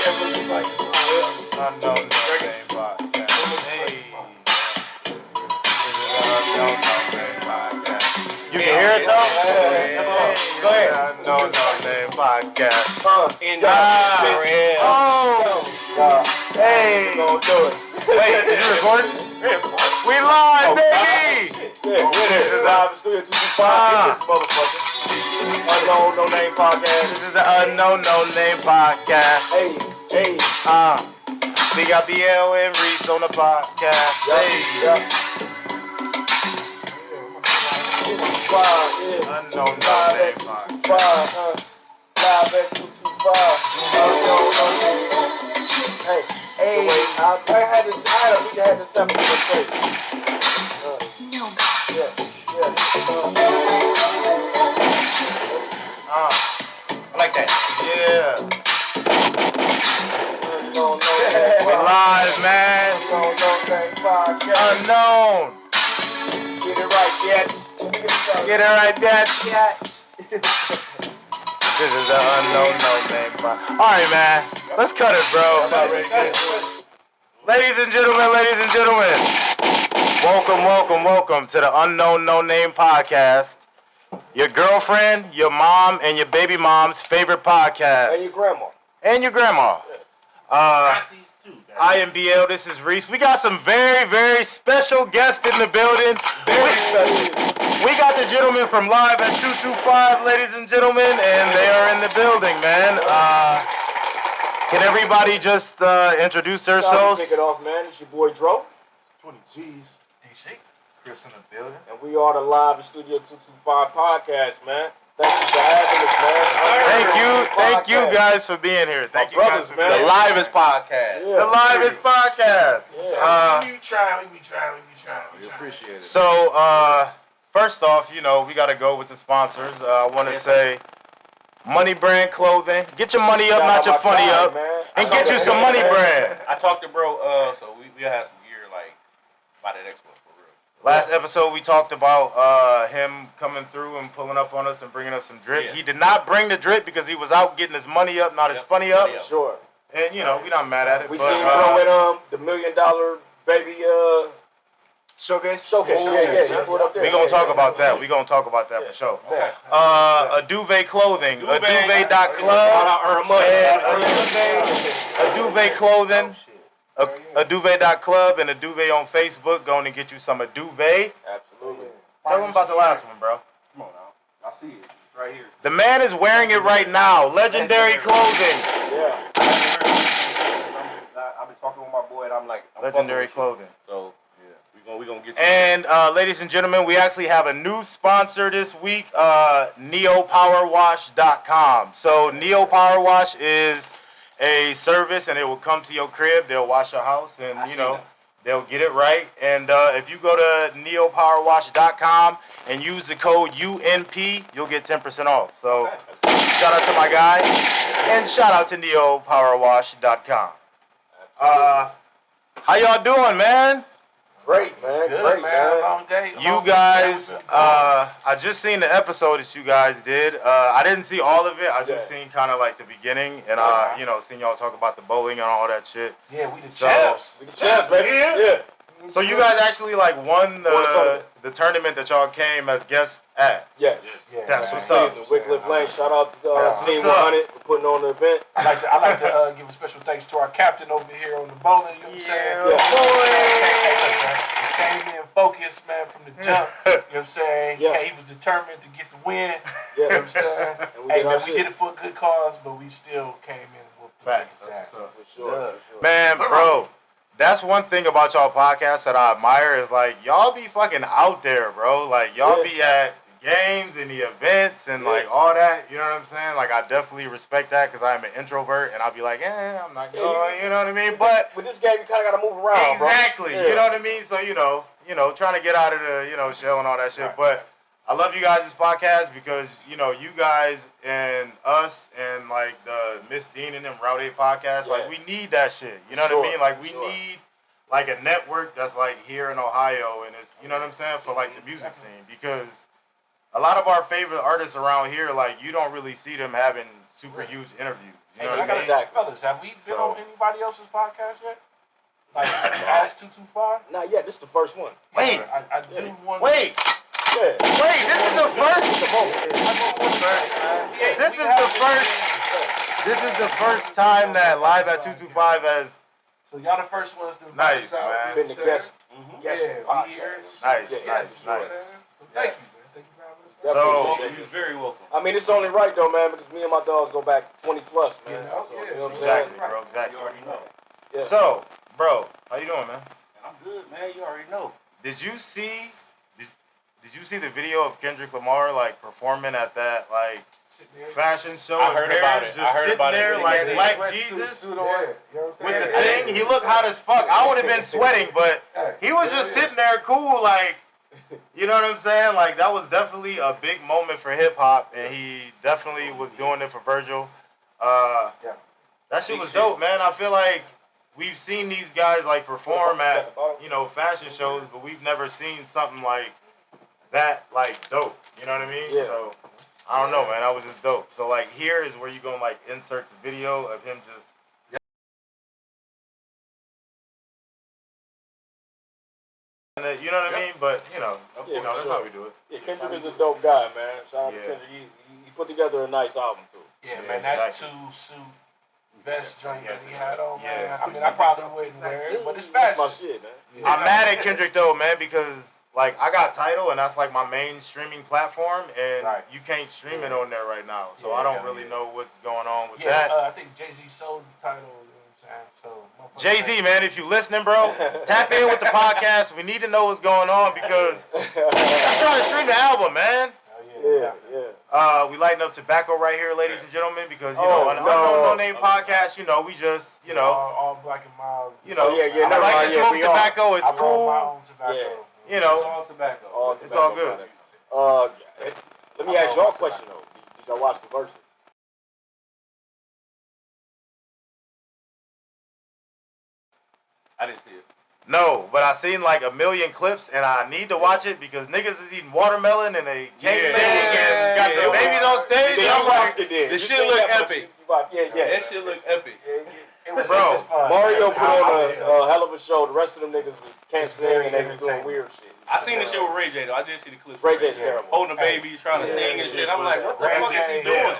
Unknown No Name Podcast. Hey. Unknown No Name Podcast. You can hear it though? Go ahead. Unknown No Name Podcast. Hey. Wait, is you recording? We live, baby! Yeah, this is live in Studio 225. This motherfucker. Unknown No Name Podcast. This is the Unknown No Name Podcast. Hey. We got BL and Reese on the podcast. Hey. Unknown No Name Podcast. Live at 225. Unknown No Name. Hey. We had this sample in the face. I like that. Yeah. We live, man. Unknown. Get it right, yes. Get it right, bitch. This is the Unknown No Name Podcast. All right, man. Let's cut it, bro. Ladies and gentlemen. Welcome to the Unknown No Name Podcast. Your girlfriend, your mom, and your baby mom's favorite podcast. And your grandma. I am BL, this is Reese. We got some very, very special guests in the building. We got the gentleman from Live at 225, ladies and gentlemen, and they are in the building, man. Can everybody just introduce themselves? Kick it off, man. It's your boy Dro. 20 G's. DC. Chris in the building. And we are the Live in Studio 225 podcast, man. Thank you for having us, man. Thank you guys for being here. Thank you guys for being The here. livest podcast. Yeah. The livest podcast. Yeah. We try. We appreciate it. So, first off, we got to go with the sponsors. I want to say Money Brand Clothing. Get your money up, not your funny up. And get you some Money Brand. I talked to bro, so we'll have some gear by the next one. Last episode, we talked about him coming through and pulling up on us and bringing us some drip. Yeah. He did not bring the drip because he was out getting his money up, not his funny up. Sure. And, we're not mad at it. We seen bro with the $1 million baby Showcase. Yeah. We're going to talk about that. We're going to talk about that for sure. Okay. A Duvet Clothing, a duvet.club, a duvet clothing, a duvet.club, and a duvet on Facebook. Going to get you some a duvet. Absolutely. Tell them about the last one, bro. Come on now. I see it. It's right here. The man is wearing it right now. Legendary Clothing. Yeah. I've been talking with my boy, and I'm Legendary Clothing. So, yeah, we're going to get you. And, ladies and gentlemen, we actually have a new sponsor this week, neopowerwash.com. So, Neo Power Wash is a service, and it will come to your crib. They'll wash your house, and, they'll get it right. And if you go to neopowerwash.com and use the code UNP, you'll get 10% off. So, shout out to my guy, and shout out to neopowerwash.com. How y'all doing, man? Great, man. Good, Great, man. Long day. You guys, I just seen the episode that you guys did. I didn't see all of it. I just seen kind of like the beginning, and seen y'all talk about the bowling and all that shit. Yeah, we the So- champs. We the champs, baby. Yeah. So you guys actually won the tournament that y'all came as guests at. Yeah. That's what's up. Wycliffe Lane. Shout out to That's Team what's up. 100 for putting on the event. I like to give a special thanks to our captain over here on the bowling. You know what I'm saying? Yeah, He came in focused, man, from the jump. You know what I'm saying? Yeah. He was determined to get the win. Yeah. You know what I'm saying? And Hey, did man, our we shit. did it for a good cause, but we still came in and whooped the Facts. niggas' ass. That's what's up. For sure. Man, bro, that's one thing about y'all podcasts that I admire is like y'all be fucking out there, bro. Like y'all be at games and the events and like all that. You know what I'm saying? Like I definitely respect that because I'm an introvert and I'll be like, I'm not going. You know what I mean? But with this game, you kind of got to move around, exactly. bro. You know what I mean? So trying to get out of the shell and all that shit. But I love you guys' podcast because you guys and us and like the Miss Dean and them Route 8 podcast, like we need that shit. You know what I mean? Like we need like a network that's like here in Ohio and it's what I'm saying, for like the music scene, because a lot of our favorite artists around here, like you don't really see them having super huge interviews. You know what I mean? Exactly. Fellas, have we been on anybody else's podcast yet? Like, past 225? Not yet. This is the first one. Wait. I do want. Wait. Yeah. Wait, this is the first. This is the first time that Live at 225 has. So y'all the first ones to Nice, out, man. Been the guest. Yeah, podcast. we here. Nice, Yeah, nice, You know what I'm nice. saying? So thank you, man. Thank you for having us. So- You're very welcome. I mean, it's only right though, man, because me and my dogs go back 20 plus, man. You know, So, yeah, you know what I'm Exactly, saying? bro. Exactly. You already know. Yeah. So, bro, how you doing, man? I'm good, man. You already know. Did you see? Did you see the video of Kendrick Lamar like performing at that like Sitting there. fashion show I in heard Paris? about it. Just I heard sitting about it there when he like got his Black Sweatsuit, Jesus suit on. You know what I'm with the saying? thing. He looked hot as fuck. I would have been sweating, but he was just sitting there cool, like, you know what I'm saying? Like, that was definitely a big moment for hip hop, and he definitely was doing it for Virgil. That shit was dope, man. I feel like we've seen these guys like perform at, you know, fashion shows, but we've never seen something like that, like, dope. You know what I mean? Yeah. So I don't know, man. That was just dope. So like, here is where you gonna like insert the video of him just. You know what I mean? But you know, that's how we do it. Yeah, Kendrick is a dope guy, man. Shout out to Yeah. Kendrick. He put together a nice album too. Yeah, Yeah, man, that exactly. two-suit vest joint that he had on, Yeah. man. I mean, I probably wouldn't wear it, but it's That's fashion. my shit, man. I'm mad at Kendrick though, man, because like I got Tidal and that's like my main streaming platform, and Right. you can't stream it on there right now. So Yeah, I don't yeah, really yeah. know what's going on with Yeah, that. I think Jay-Z sold the title, you know what I'm saying? So, Jay-Z, man, if you listening, bro, tap in with the podcast. We need to know what's going on because I'm trying to stream the album, man. Yeah, yeah. We lighting up tobacco right here, ladies and gentlemen, because you Oh, know on the no. Unknown No Name podcast, you know, we just, you know, all black and mild. you know, Oh, yeah, yeah, I never like mind, to yeah, smoke we are. tobacco. It's I roll my cool. own tobacco. Yeah. You It's know, all tobacco. All It's all tobacco good. products. Let me ask y'all a question though. Did y'all watch the Verzuz? I didn't see it. no, but I seen like a million clips, and I need to watch it because niggas is eating watermelon and they can't Yeah. sing and got their babies on stage. And I'm like, The shit look epic. Yeah, yeah. That shit look epic. It was Bro, it was fun. Mario put on It's a hell of a show. The rest of them niggas can't It's sing very and they was doing entertaining. weird shit. I seen the shit with Ray J though. I did see the clips. Ray J's terrible. Holding a baby, trying to sing and shit. I'm like, what the Ray fuck is J, he doing?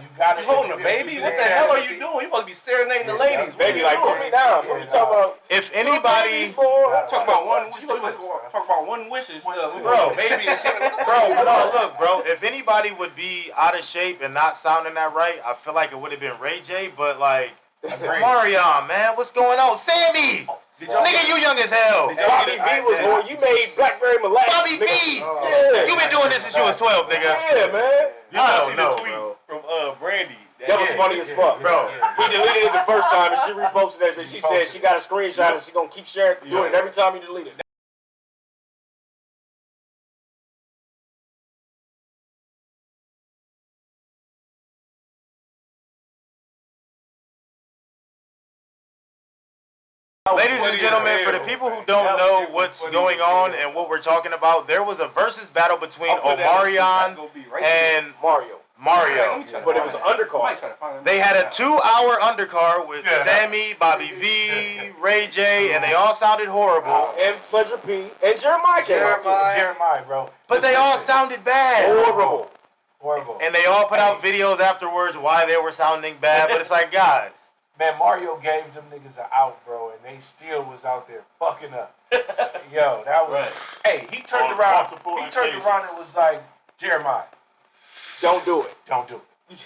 You got You holding a baby? What the hell are you doing? You supposed to be serenading the ladies. What are Baby, you like, put doing? me down. What you talking about? if anybody, Talk about one. Talk about one wish and stuff. Bro. Baby and shit. bro, no, look, bro, if anybody would be out of shape and not sounding that right, I feel like it would have been Ray J, but like, Marion, man, what's going on? Sammy! Nigga, you young as hell. Bobby V was on. You made Blackberry Molasses. Bobby V! Yeah. You been doing this since you was 12, nigga. Yeah, man. I don't see know, the tweet bro. from Brandy. That was funny as fuck. Bro. He deleted it the first time and she reposted that bitch. She said she got a screenshot and she gonna keep sharing, doing it every time you delete it. Ladies and gentlemen, for the people who don't know what's going on and what we're talking about, there was a versus battle between Omarion and Mario. Mario. But it was an undercard. They had a 2-hour undercard with Sammy, Bobby V, Ray J, and they all sounded horrible. And Pleasure P. And Jeremiah came out too. Jeremiah, bro. But they all sounded bad. Horrible. Horrible. And they all put out videos afterwards why they were sounding bad. But it's like, guys. Man, Mario gave them niggas an out, bro, and they still was out there fucking up. Yo, that was. Hey, he turned around. He turned around and was like, Jeremiah, Don't do it. don't do it.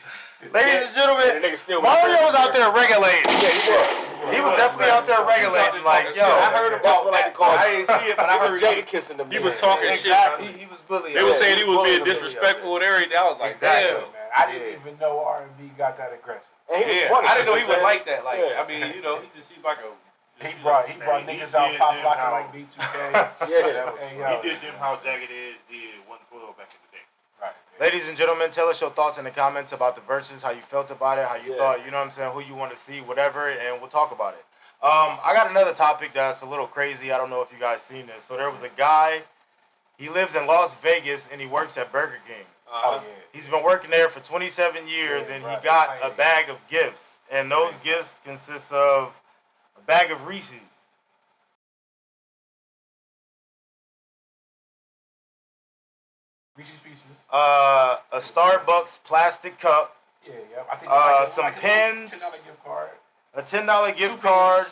Ladies and And gentlemen, the nigga still Mario was out there regulating. Yeah, he was. He was definitely out there regulating. Like, yo. I heard That's about what I that. call it. I didn't see it, but I heard Jada kissing them. he was niggas. talking shit. He was bullying. They were saying he was being bullying them disrespectful and everything. I was like, Exactly. damn. Man, I didn't even know R&B got that aggressive. And he was Yeah, funny. I didn't know he was man. like that. Like, Yeah. I mean, you know, he just seemed like a. He brought niggas out pop locking like B2K. Yeah. Hey, He yo. did them how Jagged Edge did 112 back in the day. Right. Ladies and gentlemen, tell us your thoughts in the comments about the verses, how you felt about it, how you Yeah. thought, you know what I'm saying, who you want to see, whatever, and we'll talk about it. I got another topic that's a little crazy. I don't know if you guys seen this. So there was a guy, he lives in Las Vegas, and he works at Burger King. Oh, yeah. He's been working there for 27 years, Yeah, and right. he got a bag of gifts. and those gifts consist of a bag of Reese's. Reese's Pieces. A Starbucks plastic cup. Yeah. I think some pens. $10 gift card. A $10 gift card.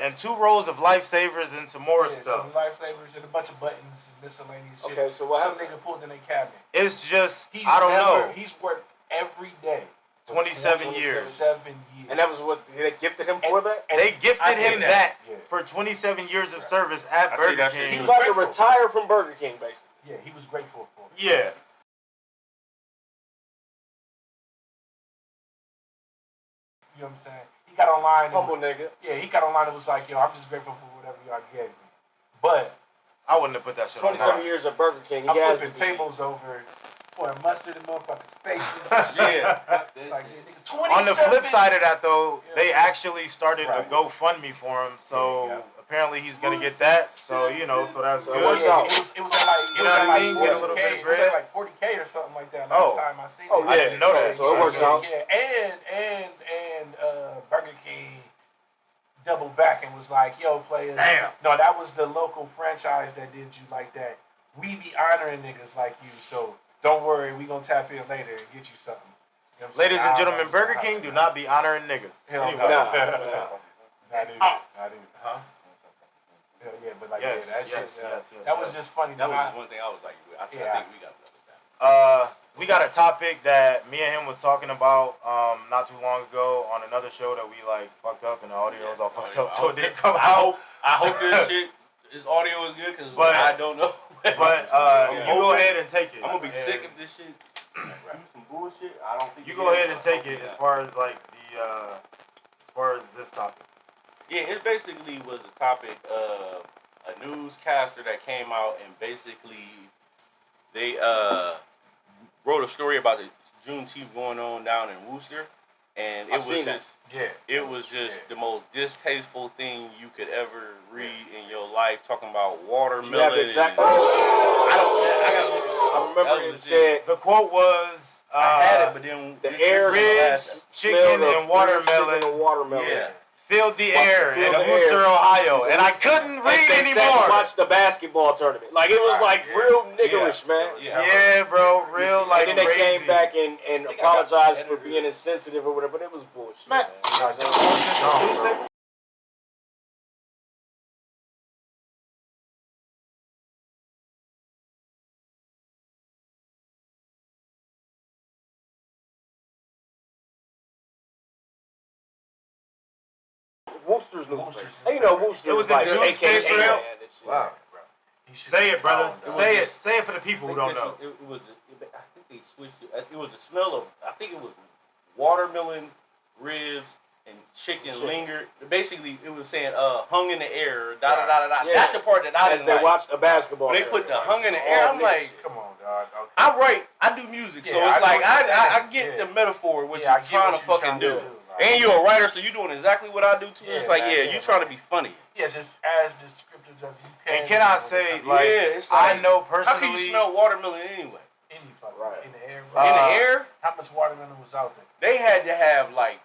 And 2 rolls of Lifesavers and some more stuff. Some Lifesavers and a bunch of buttons and miscellaneous shit. Okay, so what some happened? nigga pulled in their cabinet. It's just, I don't know. He's worked every day. 27 years. 7 years. And that was what they gifted him for that? They gifted him that Yeah. for 27 years of service at Burger King. He was about to retire from Burger King, basically. Yeah, he was grateful for it. Yeah. You know what I'm saying? He got online. Humble nigga. Yeah, he got online and was like, yo, I'm just grateful for whatever y'all gave me. But I wouldn't have put that shit on 27 years of Burger King. I'm flipping tables over, pouring mustard in motherfuckers' faces and shit. Like, nigga, 27. On the flip side of that, though, Yeah. they actually started a GoFundMe for him, so apparently he's gonna get that. So so that's So good. it works out. It was at like, You know what I mean? Get a little bit of It was bread. at like 40K or something like that last time I seen it. I didn't know that. So it works out. Yeah, and Burger King doubled back and was like, yo, players. Damn. No, that was the local franchise that did you like that. We be honoring niggas like you, so don't worry, we gonna tap in later and get you something. You know what I'm saying? Ladies and gentlemen, Burger King do not be honoring niggas. Hell Anyway. no. Nah. Not even. Huh? Hell yeah, but like, Yes, that yes, shit, yes, that yes. was just funny. That but was just one thing I was like, I think we got that. We got a topic that me and him was talking about not too long ago on another show that we like fucked up and the audio was all fucked up, so it didn't come out. I hope this audio is good because But- I don't know. But you go ahead and take it. I'm gonna be And sick of this shit. Do some bullshit. I don't think You go ahead and take it as far as like as far as this topic. Yeah, it basically was a topic of a newscaster that came out and basically they wrote a story about the Juneteenth going on down in Wooster, and it was just the most distasteful thing you could ever read in your life. Talking about watermelon. Yeah, exactly. I remember it said The quote was I had it, but then the air, ribs, chicken, and watermelon Yeah. filled the air in filled the Wooster, air. Ohio, and I couldn't read they anymore. sat and watched the basketball tournament. Like it was like real niggerish, man. Yeah, bro, real like And then they crazy. came back and apologized for being insensitive or whatever, but it was bullshit. Man. You know what I'm saying? Wooster's newspaper. And you know, Wooster It was was like in the AKA newspaper? man, and shit. Wow. Say it, brother. Say it. Say it for the people who don't know. I think they switched it. It was the smell of. I think it was watermelon, ribs, and chicken lingered. Basically, it was saying hung in the air. Da da da da da. Yeah. That's the part that I As didn't they like. watched a basketball. When they put the hung in the air, I'm like, Come on, dog. Okay. I write, I do music, so Yeah, it's I like know what you're I saying. get Yeah. the metaphor what Yeah, I you're get trying what to you're fucking trying to do. do. And you're a writer, so you're doing exactly what I do too. Yeah, It's like, man, yeah, yeah, you trying to man. be funny. Yes, it's as descriptive as you can. And can I say, like, Yeah, it's like, I know How personally. can you smell watermelon anyway? Any fucking Right. in the air. In Bro. the air, How much watermelon was out there? they had to have like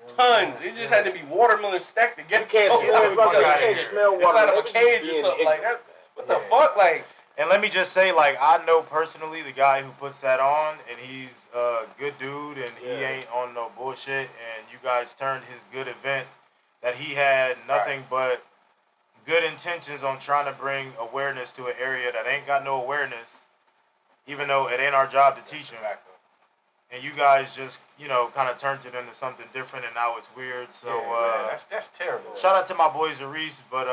You know what I'm tons. saying? It just had to be watermelon stacked together. You can't Oh, smell, the fuck you outta can't here. smell water. Inside of They a was cage just or being something like that. ignorant. What the fuck? Like, And let me just say, like, I know personally the guy who puts that on, and he's a good dude, and he ain't on no bullshit. And you guys turned his good event that he had nothing but good intentions on trying to bring awareness to an area that ain't got no awareness, even though it ain't our job to teach them. And you guys just, kind of turned it into something different, and now it's weird. So, man, that's terrible. shout out to my boy Zereese, but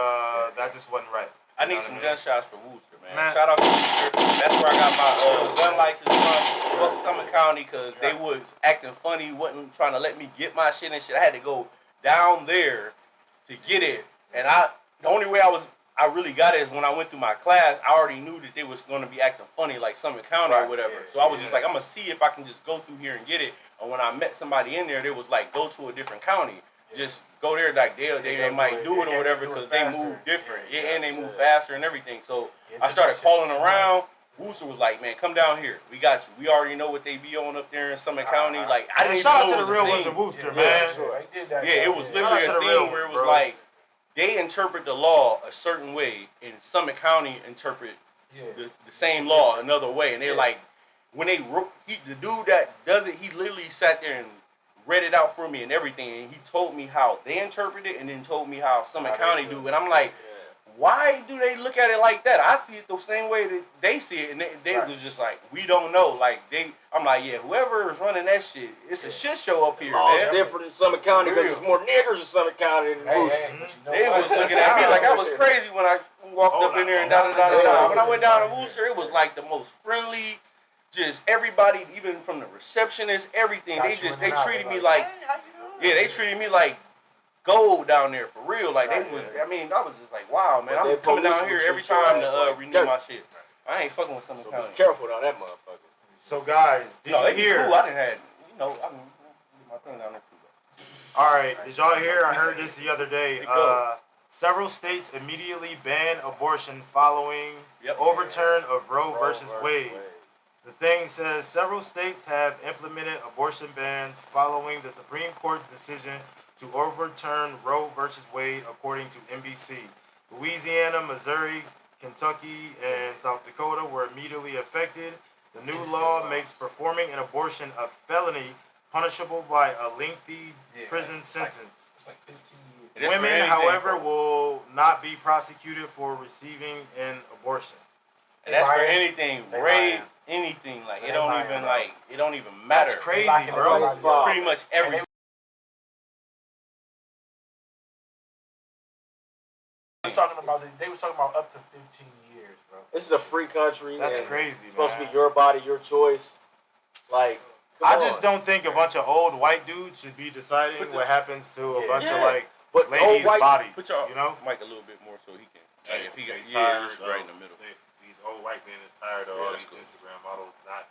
that just wasn't right. I need You know some what I mean? gunshots for Wooster, man. Man. Shout out to Wooster. That's where I got my gun license from. Fuck Summit County, because they was acting funny, wasn't trying to let me get my shit and shit. I had to go down there to get it. And the only way I really got it is when I went through my class. I already knew that they was going to be acting funny like Summit County or whatever. So I was just like, I'm going to see if I can just go through here and get it. And when I met somebody in there, they was like, go to a different county. Just go there, like they might do it or whatever because they move different. And they move faster and everything. So I started calling around. Wooster was like, man, come down here. We got you. We already know what they be on up there in Summit County. Like, I didn't shout out even to know the it real was a ones thing. in Wooster, man. Sure, I did that. Yeah, it was literally a thing where it was like, they interpret the law a certain way, and Summit County interpret the same law another way. And they're like, when they wrote, the dude that does it, he literally sat there and read it out for me and everything. And he told me how they interpret it and then told me how Summit County do. And I'm like, why do they look at it like that? I see it the same way that they see it. And they was just like, we don't know. Like, I'm like, yeah, whoever is running that shit, it's a shit show up here, Laws man. different in Summit County because there's more niggers in Summit County than Wooster. They was looking at me like I was crazy when I walked up in there and da-da-da-da-da. When I went down to Wooster, it was like the most friendly, just everybody, even from the receptionist, everything. They treated me like, they treated me like gold down there for real. Like, they was, I mean, I was just like, wow, man, I'm coming down here every time to renew my shit. I ain't fucking with Summit County. Be careful down that motherfucker. So guys, did you hear? Cool. I didn't have, I mean, my thing down there too. All right, did y'all hear? I heard this the other day. Several states immediately banned abortion following overturn of Roe versus Wade. The thing says several states have implemented abortion bans following the Supreme Court's decision to overturn Roe versus Wade, according to NBC. Louisiana, Missouri, Kentucky, and South Dakota were immediately affected. The new law makes performing an abortion a felony, punishable by a lengthy prison sentence. It's like 15 years. Women, however, will not be prosecuted for receiving an abortion. And that's for anything, rape, anything. Like, it don't even matter. That's crazy, bro. It's pretty much everything. They was talking about up to 15 years, bro. This is a free country. That's crazy, man. It's supposed to be your body, your choice. Like, I just don't think a bunch of old white dudes should be deciding what happens to a bunch of ladies' bodies. Put your mic a little bit more so he can. If he got, just right in the middle. These old white men is tired of all these Instagram models not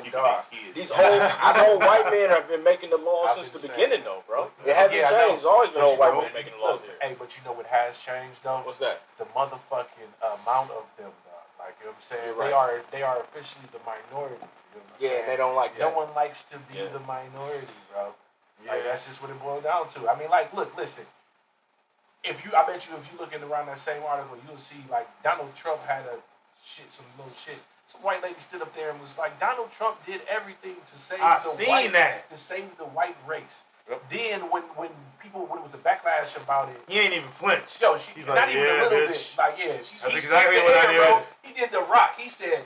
keeping dog. their kids. These old white men have been making the law since the beginning, though, bro. It hasn't changed. It's always been old white men making the laws here. Hey, but you know what has changed, though? What's that? The motherfucking amount of them, dog. Like, you know what I'm saying? Right. They are officially the minority. You know what I'm saying? They don't like that. No one likes to be the minority, bro. Like, that's just what it boiled down to. I mean, like, look, listen. I bet you if you looking around that same article, you'll see, like, Donald Trump had some little shit. Some white lady stood up there and was like, Donald Trump did everything to save the white race. Yep. Then when it was a backlash about it, he ain't even flinch. Yo, he's not like, even a little bitch. bit. Like, that's exactly what I did. Bro. He did the rock. He said,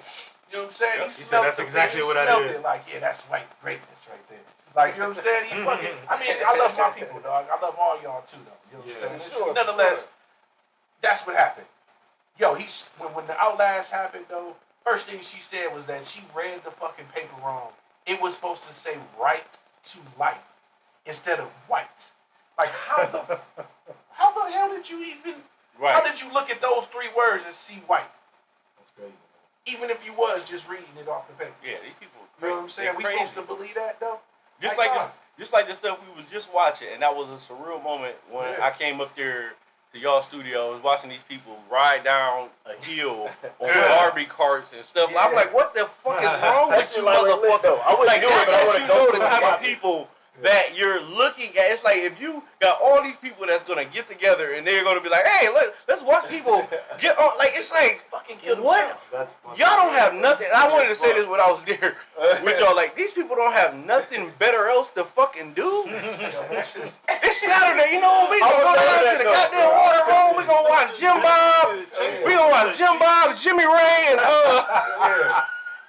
you know what I'm saying? Yep. He said that's exactly what I did. Like, yeah, that's white greatness right there. Like, you know what I'm saying? He fucking, I mean, I love my people, dog. I love all y'all too, though. You know what I'm saying? Sure, nonetheless, that's what happened. Yo, when the Outlast happened, though, first thing she said was that she read the fucking paper wrong. It was supposed to say right to life instead of white. Like, how the hell did you even, how did you look at those three words and see white? That's crazy, man. Even if you was just reading it off the paper. Yeah, these people You know what I'm saying? We supposed to believe that, though? Just like the stuff we was just watching, and that was a surreal moment when I came up there to y'all studio and was watching these people ride down a hill on Barbie carts and stuff. Yeah. I'm like, what the fuck is wrong with you, motherfucker? I wouldn't do it, but I want to go to the type of people that you're looking at. It's like if you got all these people that's gonna get together and they're gonna be like, hey, let's watch people get on. Like, it's like, fucking kill what? Y'all don't have nothing. And I wanted to say this when I was there with y'all. Like, these people don't have nothing better else to fucking do. It's Saturday, you know. We gonna go down to the goddamn water room. We gonna watch Jim Bob. We gonna watch Jim Bob, Jimmy Ray, and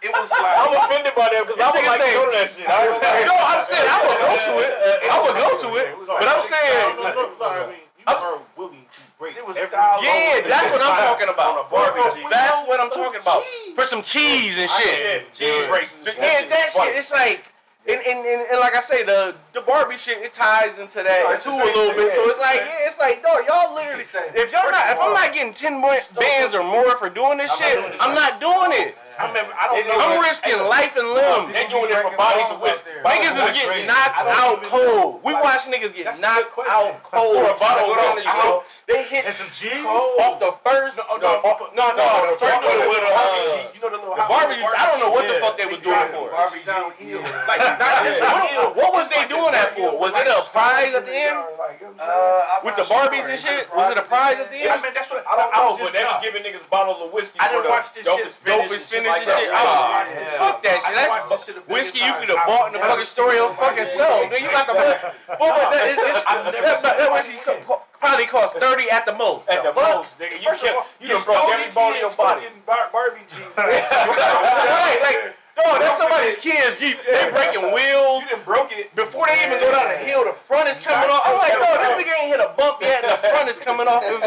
It was like, I'm offended by that because I would like to go to that shit. I'm saying I would go to it. I would go to it. But I'm saying, I mean, you are willing to break every. Yeah, that's what I'm talking about. That's what I'm talking about. For some cheese and shit. Cheese races. Yeah, that shit. It's like, and like I say, the Barbie shit, it ties into that too a little bit. So it's like, dog, y'all literally, if I'm not getting 10 bands or more for doing this shit, I'm not doing it. I don't know. I'm risking life and limb. They're doing it for bodies of wisdom. Niggas is getting knocked out cold. We watch niggas get knocked out cold. For a bottle of Go down whiskey, the throat. They hit And some cheese? off the first. No, the first one with you know the little the barbecue. I don't know what the fuck they was doing for. Like, not just what was they doing that for? Was it a prize at the end with the Barbies and shit? Was it a prize at the end? I mean, that's what I don't know, but they was giving niggas bottles of whiskey. I didn't watch this shit. Dopest finish and shit. Fuck that shit. That's whiskey you could have bought in the fucking store your fucking self. Nigga, you got to that whiskey probably cost $30 at the most. At the most, nigga, you done broke every bone in your body. Barbie jeans. Right, like, no, that's somebody's kid's Jeep. They breaking wheels. You done broke it Before they even go down the hill, the front is coming off. I'm like, no, this nigga ain't hit a bump yet, and the front is coming off. I'm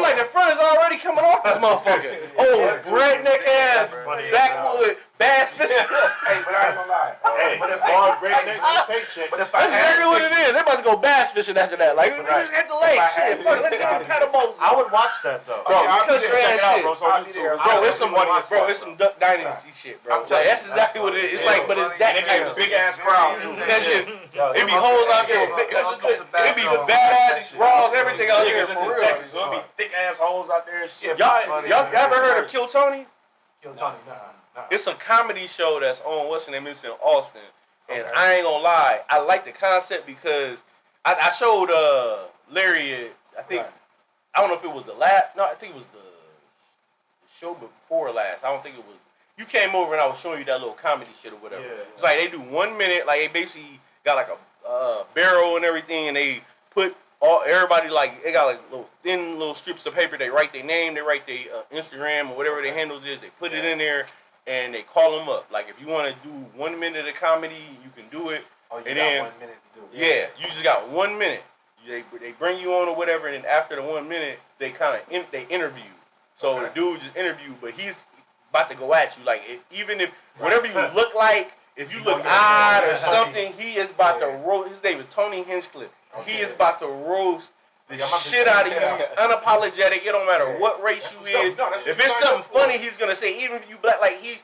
like, the front is already coming off this motherfucker. Oh, redneck ass, backwood, bass fishing. Hey, but I ain't gonna lie. Hey, but if hard breakneck paycheck. But if That's exactly what it is. They about to go bass fishing after that. Like, let's hit the lake. Shit, fuck, let's get on the paddle boats. I would watch that though. Bro, because check it out, bro. bro, it's some Duck Dynasty shit, bro. Like, that's exactly what it is. It's like, but it's that type of big ass crowds. that shit. It be hoes out there. It be with badass draws, everything out there for real. Texas, so it be thick ass hoes out there and shit. Y'all ever heard of Kill Tony? Kill Tony, nah. It's a comedy show that's on what's the name? It's in Austin, and I ain't gonna lie, I like the concept because I showed Larry it. I think I don't know if it was the last. No, I think it was the show before last. I don't think it was. You came over and I was showing you that little comedy shit or whatever. Yeah. It's like they do 1 minute, like they basically got like a barrel and everything, and they put everybody like they got like little thin little strips of paper. They write their name, they write their Instagram or whatever their handles is. They put it in there. And they call them up. Like, if you want to do 1 minute of comedy, you can do it. Oh, you and got then, 1 minute to do it. Yeah, you just got 1 minute. They bring you on or whatever, and then after the 1 minute, they kind of they interview. So the dude just interviewed, but he's about to go at you. Like, even if whatever you look like, if you look odd or something, he is about to roast. His name is Tony Hinchcliffe. He is about to roast the shit out of you. He's unapologetic. It don't matter what race you is. If it's something funny, he's gonna say. Even if you black, like he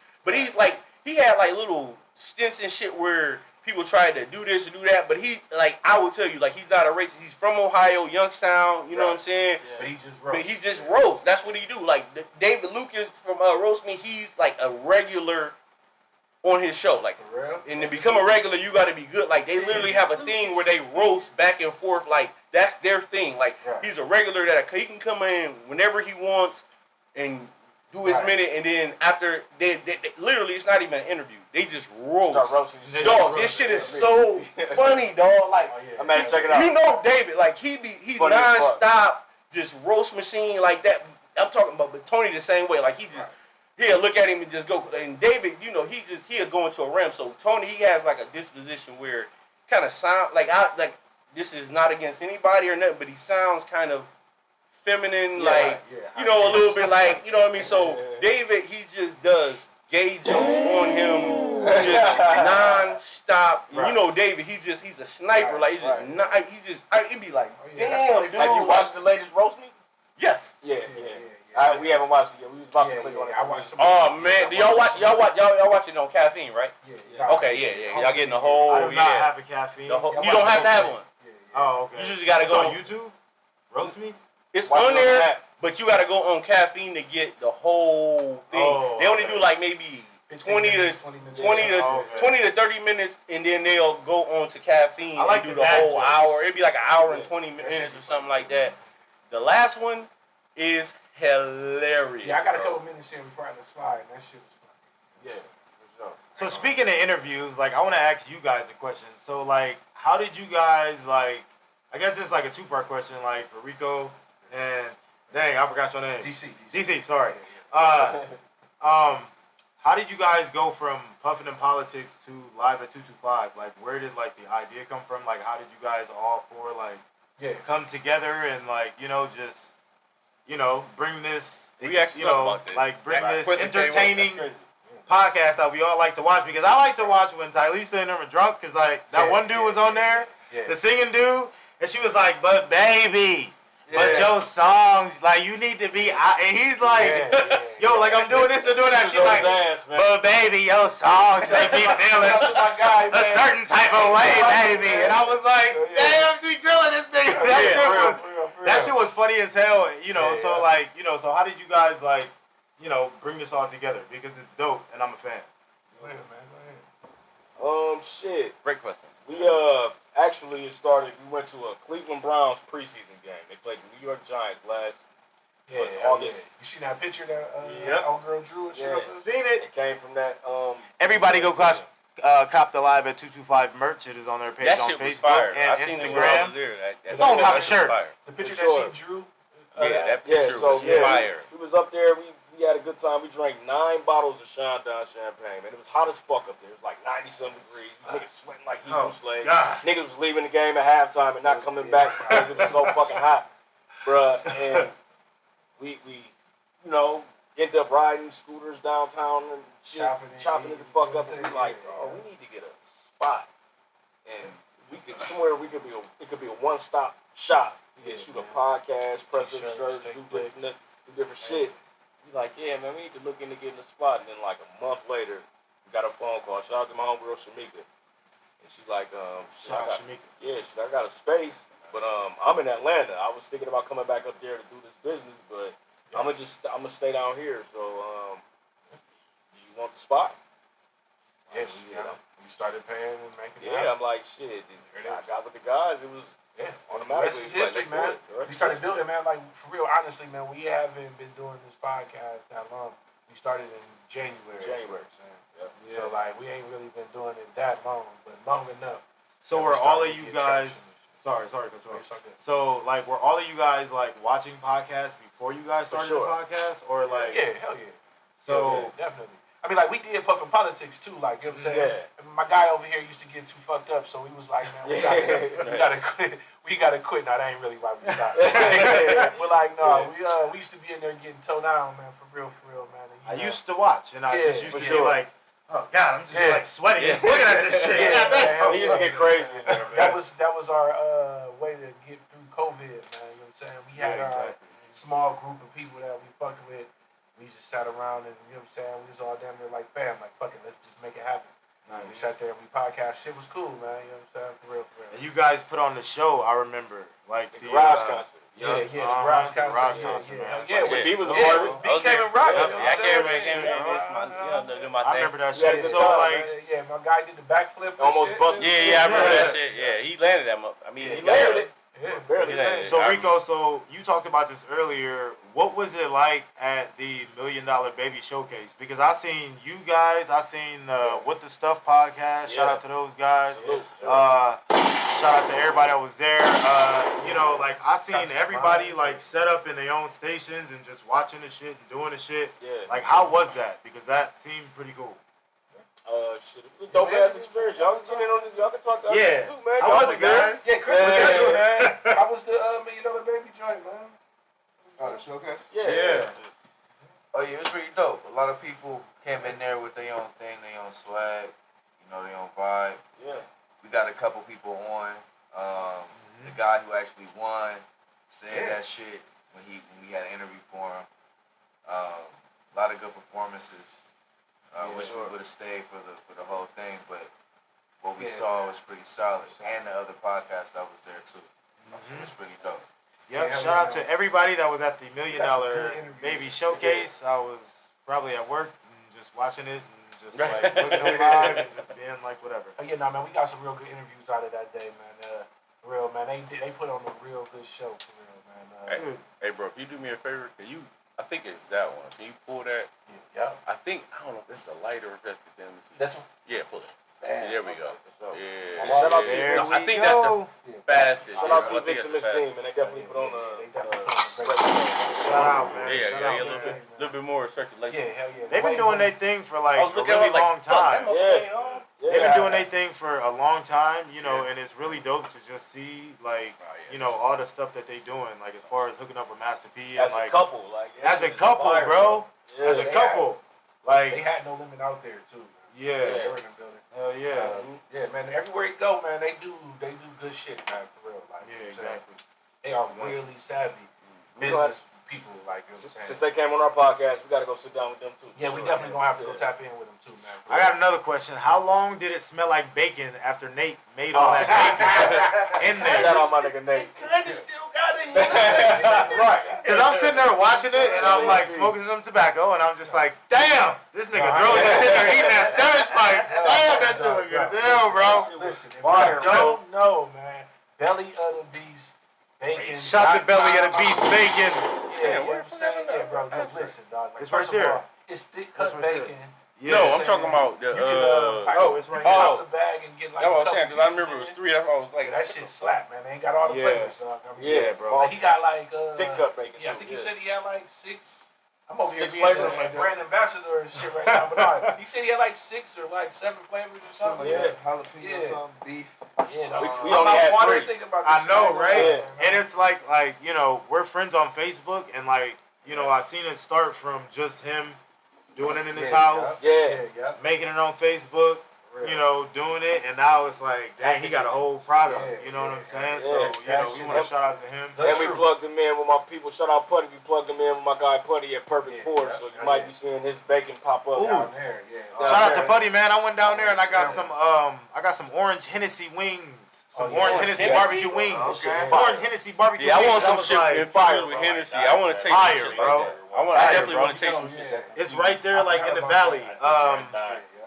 had like little stints and shit where people tried to do this or do that. But he like I would tell you like he's not a racist. He's from Ohio, Youngstown. You know what I'm saying? Yeah. But he just roast. That's what he do. Like David Lucas from Roast Me. He's like a regular on his show. Like, and to become a regular, you got to be good. Like they literally have a thing where they roast back and forth. Like that's their thing. Like he's a regular that he can come in whenever he wants and do his minute, and then after they literally it's not even an interview. They just roast. Dog, this shit is so funny, dog. Like I'm gonna check it out. You know David, like he's non-stop just roast machine like that. I'm talking about, but Tony the same way. Like he'll look at him and just go. And David, you know, he'll go into a realm. So Tony, he has like a disposition where kind of sound like this is not against anybody or nothing, but he sounds kind of feminine, you know, a little bit like, you know what I mean? So David, he just does gay jokes on him, just non-stop. Right. You know, David, he's a sniper. Like he'd be like, damn, dude. Have you watched the latest Roast Me? Yes. Yeah. We haven't watched it yet. We was about to click on it. I watched some. Oh man, do y'all watch it on caffeine, right? Yeah. Okay, yeah. Y'all getting the whole. I do not have a caffeine. You don't have to have one. Oh, okay. You just gotta It's go on YouTube. Roast Me. It's Watch on it there, that. but you gotta go on caffeine to get the whole thing. Oh, they only do like maybe 20 to 30 minutes, and then they'll go on to caffeine I like and do the the whole jokes. hour. It'd be like an hour and 20 minutes or something like that. The last one is hilarious. Yeah, I got a bro. couple minutes in before I had to slide, and that shit was funny. Yeah. For sure. So speaking of interviews, like I want to ask you guys a question. So like, how did you guys like? I guess it's like a two-part question. Like for Rico and dang, I forgot your name. DC. Sorry. How did you guys go from Puffin' in Politics to Live at 225? Like, where did like the idea come from? Like, how did you guys all four like come together and like bring this We actually talked about this. like bring this Question came up. entertaining That's podcast that we all like to watch, because I like to watch when Tylisa and them are drunk, because like that one dude was on there, the singing dude, and she was like, "But baby, but your songs, like, you need to be out. And he's like, yo, like, I'm doing this and doing that. She's like, but baby, your songs make me feel a certain type of way, baby. And I was like, damn, she grilling this nigga. That shit was funny as hell, you know. So like, you know, so how did you guys like, you know, bring this all together? Because it's dope, and I'm a fan. Go ahead, man. Shit. Great question. We actually started. We went to a Cleveland Browns preseason game. They played the New York Giants last August. You seen that picture that old girl drew and shit? Seen it. It came from that. Everybody go cop the Live at 225 merch. It is on their page That on shit was Facebook fire. and I seen it when I Instagram. was there. Don't cop a shirt. The picture that she drew. That picture was fire. We was up there. We had a good time. We drank 9 bottles of Chandon champagne, man. It was hot as fuck up there. It was like 90-some degrees. Niggas sweating like Hebrew slaves. Niggas was leaving the game at halftime and not coming back because it was so fucking hot, bruh. And we you know, ended up riding scooters downtown and shit, chopping it the fuck up. And we like, oh, we need to get a spot, and it could be a one-stop shop. We can shoot a podcast, press up shirts, do different shit. We like, yeah, man, we need to look into getting a spot. And then like a month later, we got a phone call. Shout out to my homegirl Shamika. And she's like, Shout out Shamika. yeah, I got a space, but I'm in Atlanta. I was thinking about coming back up there to do this business, but I'm gonna stay down here. So, do you want the spot? Yeah, we started paying and making. Yeah, I'm like, shit. I got with the guys. It was. Yeah, automatically. The rest is history, man. We started building, man. Like, for real, honestly, man, we haven't been doing this podcast that long. We started in January. Yeah. So, like, we ain't really been doing it that long, but long enough. So were all of you guys? Sorry, control. So, like, were all of you guys like watching podcasts before you guys started the podcast, or like? Yeah, hell yeah. So definitely. I mean, like, we did Puffin' Politics too, like, you know what I'm saying? Yeah. And my guy over here used to get too fucked up, so he was like, man, we gotta quit. We gotta quit. Now, that ain't really why we stopped. But, like, no, we used to be in there getting towed down, man, for real, man. And, I used to watch, and I just used to be like, oh, God, I'm just, like, sweating just looking at this shit. He used to get crazy in there, man. That was our way to get through COVID, man, you know what I'm saying? We had our small group of people that we fucked with. We just sat around and, you know what I'm saying, we was all damn near like, fam, like, fuck it, let's just make it happen. Nice. We sat there and we podcast. Shit was cool, man, you know what I'm saying, for real. And you guys put on the show, I remember, like the garage concert. The garage concert, man. Yeah, when B was a part of it. B came and rocked it. I remember that shit. So, like, yeah, my guy did the backflip. Almost busted. Yeah, I remember that shit. Yeah, he landed that up. I mean, he landed it. Yeah, barely. So Rico, so you talked about this earlier. What was it like at the $1 Million Baby Showcase? Because I seen you guys, I seen the What the Stuff podcast. Shout out to those guys. Shout out to everybody that was there. You know, like I seen everybody like set up in their own stations and just watching the shit and doing the shit. Yeah. Like how was that? Because that seemed pretty cool. Shit, it was a dope ass experience. Y'all can tune in on this. Y'all can talk about it too, man. How was it, guys? Yeah, Chris was there, man. How was the $1 Million Baby joint, man? Oh, the showcase? Yeah. Oh, yeah, it was pretty dope. A lot of people came in there with their own thing, their own swag, you know, their own vibe. Yeah. We got a couple people on. The guy who actually won said that shit when we had an interview for him. A lot of good performances. Wish we would have stayed for the whole thing, but what we saw was pretty solid. And the other podcast that was there too. It was pretty dope. Yep, shout out to everybody that was at the $1 Million Baby Showcase. I was probably at work and just watching it and just like looking at live and just being like whatever. Oh yeah, man, we got some real good interviews out of that day, man. Real, man, they put on a real good show for real, man. Hey, bro, can you do me a favor? I think it's that one. Can you pull that? Yeah. I don't know if it's the lighter or if that's the damn. This one? Yeah, pull it. There we go. Yeah. Shout out to There I think that's the fastest. Shout out to Vix and Miss Dean, man. They definitely put on Shout out, man. Yeah, a little bit more circulation. Yeah, hell yeah. They've been doing their thing for like a look at really it, like, long time. They've been doing their Yeah. thing for a long time, you know, and it's really dope to just see, like, you know, all the stuff that they doing, like, as far as hooking up with Master P. And, As a couple, like. As a couple, bro. As a couple. Like, they had No Limit out there, too. yeah. They were in the building. Hell yeah. Yeah, man. Everywhere you go, man, they do good shit, man, for real. Like, Yeah, exactly. They are really savvy business people, like, you know what I'm saying? Since they came on our podcast, we gotta go sit down with them too. Yeah, we definitely gonna have to go tap in with them too, man. I got another question. How long did it smell like bacon after Nate made all that bacon in there? Shout out my nigga Nate. Kinda still got it. Right. Because I'm sitting there watching it and I'm like smoking some tobacco and I'm just like, damn, this nigga Dro is sitting there eating that sandwich like, damn, that shit look good as hell, bro. Listen, if you don't know, man, belly of the beast, bacon. Shot the belly of the beast, bacon. Yeah, you know what I'm saying? Yeah, bro. Look, listen, dog. Like, It's right first there. of all, it's thick cut bacon. Yeah. No, I'm talking about the. It's right out the bag and get like. That's what I was saying, because I pieces remember it was in. 3. That's why I was like, Yeah, that shit slap, man. They ain't got all the flavors, dog. I mean, Yeah, bro. Like, he got like thick cut bacon. Yeah, I think he said he had like 6. I'm over here 6 being flavors? like brand ambassador and shit right now, but no, he said he had like 6 or like 7 flavors or something. Yeah. Jalapeno, Yeah. something, beef. Yeah, no, We only had 3. Thinking about I this know, shit. right? Yeah. And it's like, you know, we're friends on Facebook and like, you know, I seen it start from just him doing it in his house, Yeah. making it on Facebook, you know, doing it, and now it's like, dang, he got a whole product, you know what I'm saying? So, you know, we want to shout out to him. And we plugged him in with my people. Shout out Putty. We plugged him in with my guy Putty at Perfect Pour. So you might be seeing his bacon pop up Ooh. down there. Yeah. Shout out to Putty, man. I went down there and I got some orange Hennessy wings. Some orange Hennessy barbecue wings. Okay. Orange Hennessy barbecue yeah, I wings. want some was shit like, infused with Hennessy. I want to taste Fire, some shit bro. like that. I definitely want to taste some shit. It's right there, like in the valley.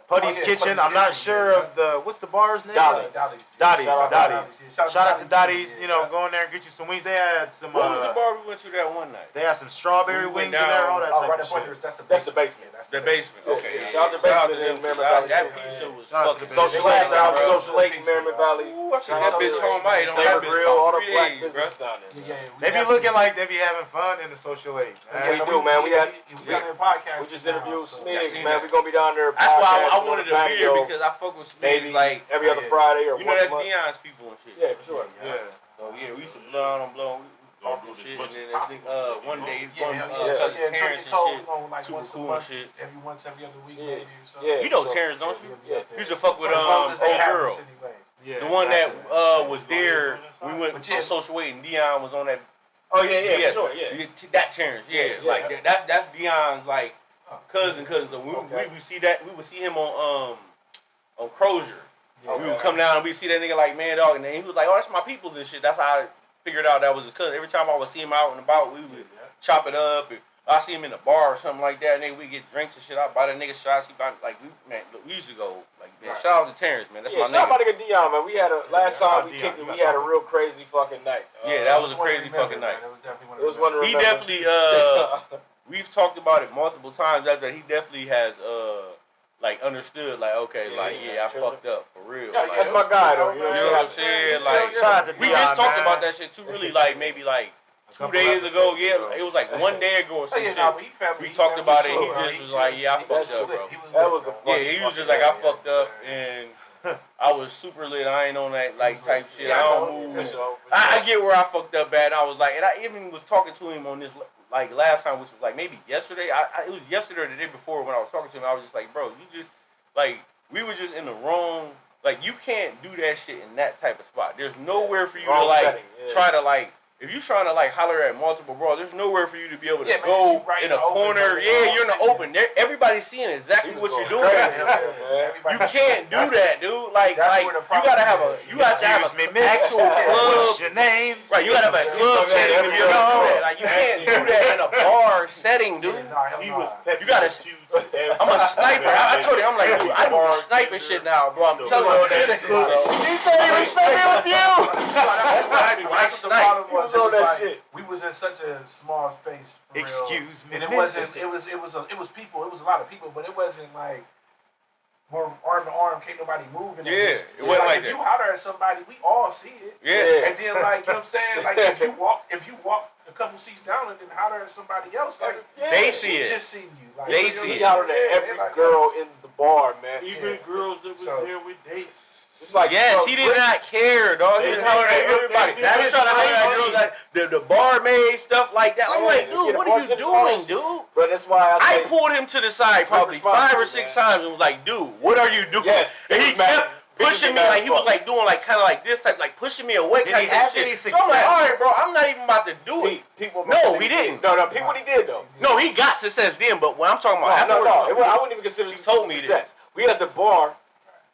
Putty's Kitchen. I'm not sure of what's the bar's name? Dottie's. Shout out to Dottie's. You know, go in there and get you some wings. They had some. What was the bar we went to that one night? They had some strawberry We went wings in there. All that Oh, type right of up under shit. us. That's the basement. The basement. Okay. Yeah, shout out to Basement in Merrimack Valley. That pizza was Shout out to fucking the Social Basement. Lake, shout out to bro. Social Lake, Merrimack Valley. Ooh, I took Shout that out bitch to home. I ate on Saber that bitch Grill, all the about 3 black days, bro. businesses down there. They be looking like they be having fun in the Social Lake. We Man. do, man. We got a podcast. we just interviewed I Smeegs, seen man. that. We gonna be down there. That's why I podcasting wanted on to the be here, patio, because I fuck with maybe Smeegs like every other Friday or you know once a that's month. Dion's people and shit. Yeah, for sure. Yeah. So yeah, we used to blow on blow. We talk shit, and then I think one day cousin Yeah, Terrence and Cole, shit, like super once a cool and month, shit. every other week, Yeah. maybe or something. Yeah. You know So- Terrence, don't you? Yeah. You used to fuck with As long old as they have girl, us anyways. Yeah. the one that Gotcha. was there. We went on social weight, and Dion was on that. Oh yeah, for sure, yeah. That Terrence, yeah, Yeah. like that's Dion's like cousin. So we would see that, we would see him on Crozier. Okay. We would come down and we see that nigga like, man, dog, and then he was like, oh, that's my peoples and shit. That's how I figured out that was his cousin. Every time I would see him out and about, we would chop it up. And I see him in the bar or something like that, and then we get drinks and shit. I buy that nigga shots. He buy, like, we used to go, like, man, shout out to Terrence, man. That's my shout out nigga. to nigga Dion, man. We had last shout out time we Dion. kicked it, we had a real crazy fucking night. Yeah, that was a crazy fucking night. It was one to He remember. definitely, we've talked about it multiple times after. He definitely has, like, understood, like, okay, I fucked up, for real. Yeah, like, that's my guy, though. you know what I'm saying? Like, Shout out to we Dion, just talked man. about that shit too, really, like, maybe, like, 2 couple days ago, episodes yeah, ago. it was like 1 day ago or some shit. We We talked about it, he just was like, yeah, I fucked up, bro. That was a Yeah, he was just like, I fucked up, and I was super lit. I ain't on that like type shit. I don't move. I get where I fucked up bad. I was like, and I even was talking to him on this like last time, which was like maybe yesterday. It was yesterday or the day before when I was talking to him. I was just like, bro, you just like we were just in the wrong. Like you can't do that shit in that type of spot. There's nowhere for you to like try to like. If you're trying to like holler at multiple bros, there's nowhere for you to be able to go in a corner. Yeah, you're in the open. Everybody's seeing exactly what you're doing. You can't do that, dude. Like you gotta have a actual club. What's your name? Right, you gotta have a club setting to be able to do that. Like you can't do that in a bar setting, dude. You gotta. I'm a sniper. I told you, I'm like, dude, I do the sniping shit now, bro. I'm telling you that shit. He said he was sniping with you. That's what I do. I snipe. We was in such a small space. For Excuse real. me, And it wasn't. It was people. It was a lot of people, but it wasn't like we're arm to arm. Can't nobody move. Yeah, it wasn't like if that. you holler at somebody, we all see it. Yeah. And then like you know what I'm saying, like if you walk a couple seats down and then holler at somebody else, like they see it. Just seen you. Like, They see it. He hollered at every girl in the bar, man. Even girls that was there with dates. It's like, yes, he did not care, dog. He was hollering at everybody. He was trying to holler at girls like the barmaid, stuff like that. I'm like, dude, what are you doing, dude? But that's why I pulled him to the side probably 5 or 6 times and was like, dude, what are you doing? Yes, and he kept pushing me like he was like doing like kind of like this type, like pushing me away. Did he have any shit. success? So I'm like, all right, bro, I'm not even about to do it. No, he didn't. No, Peep, what he did though. No, he got success then, but when I'm talking about no, I wouldn't even consider it success. We at the bar,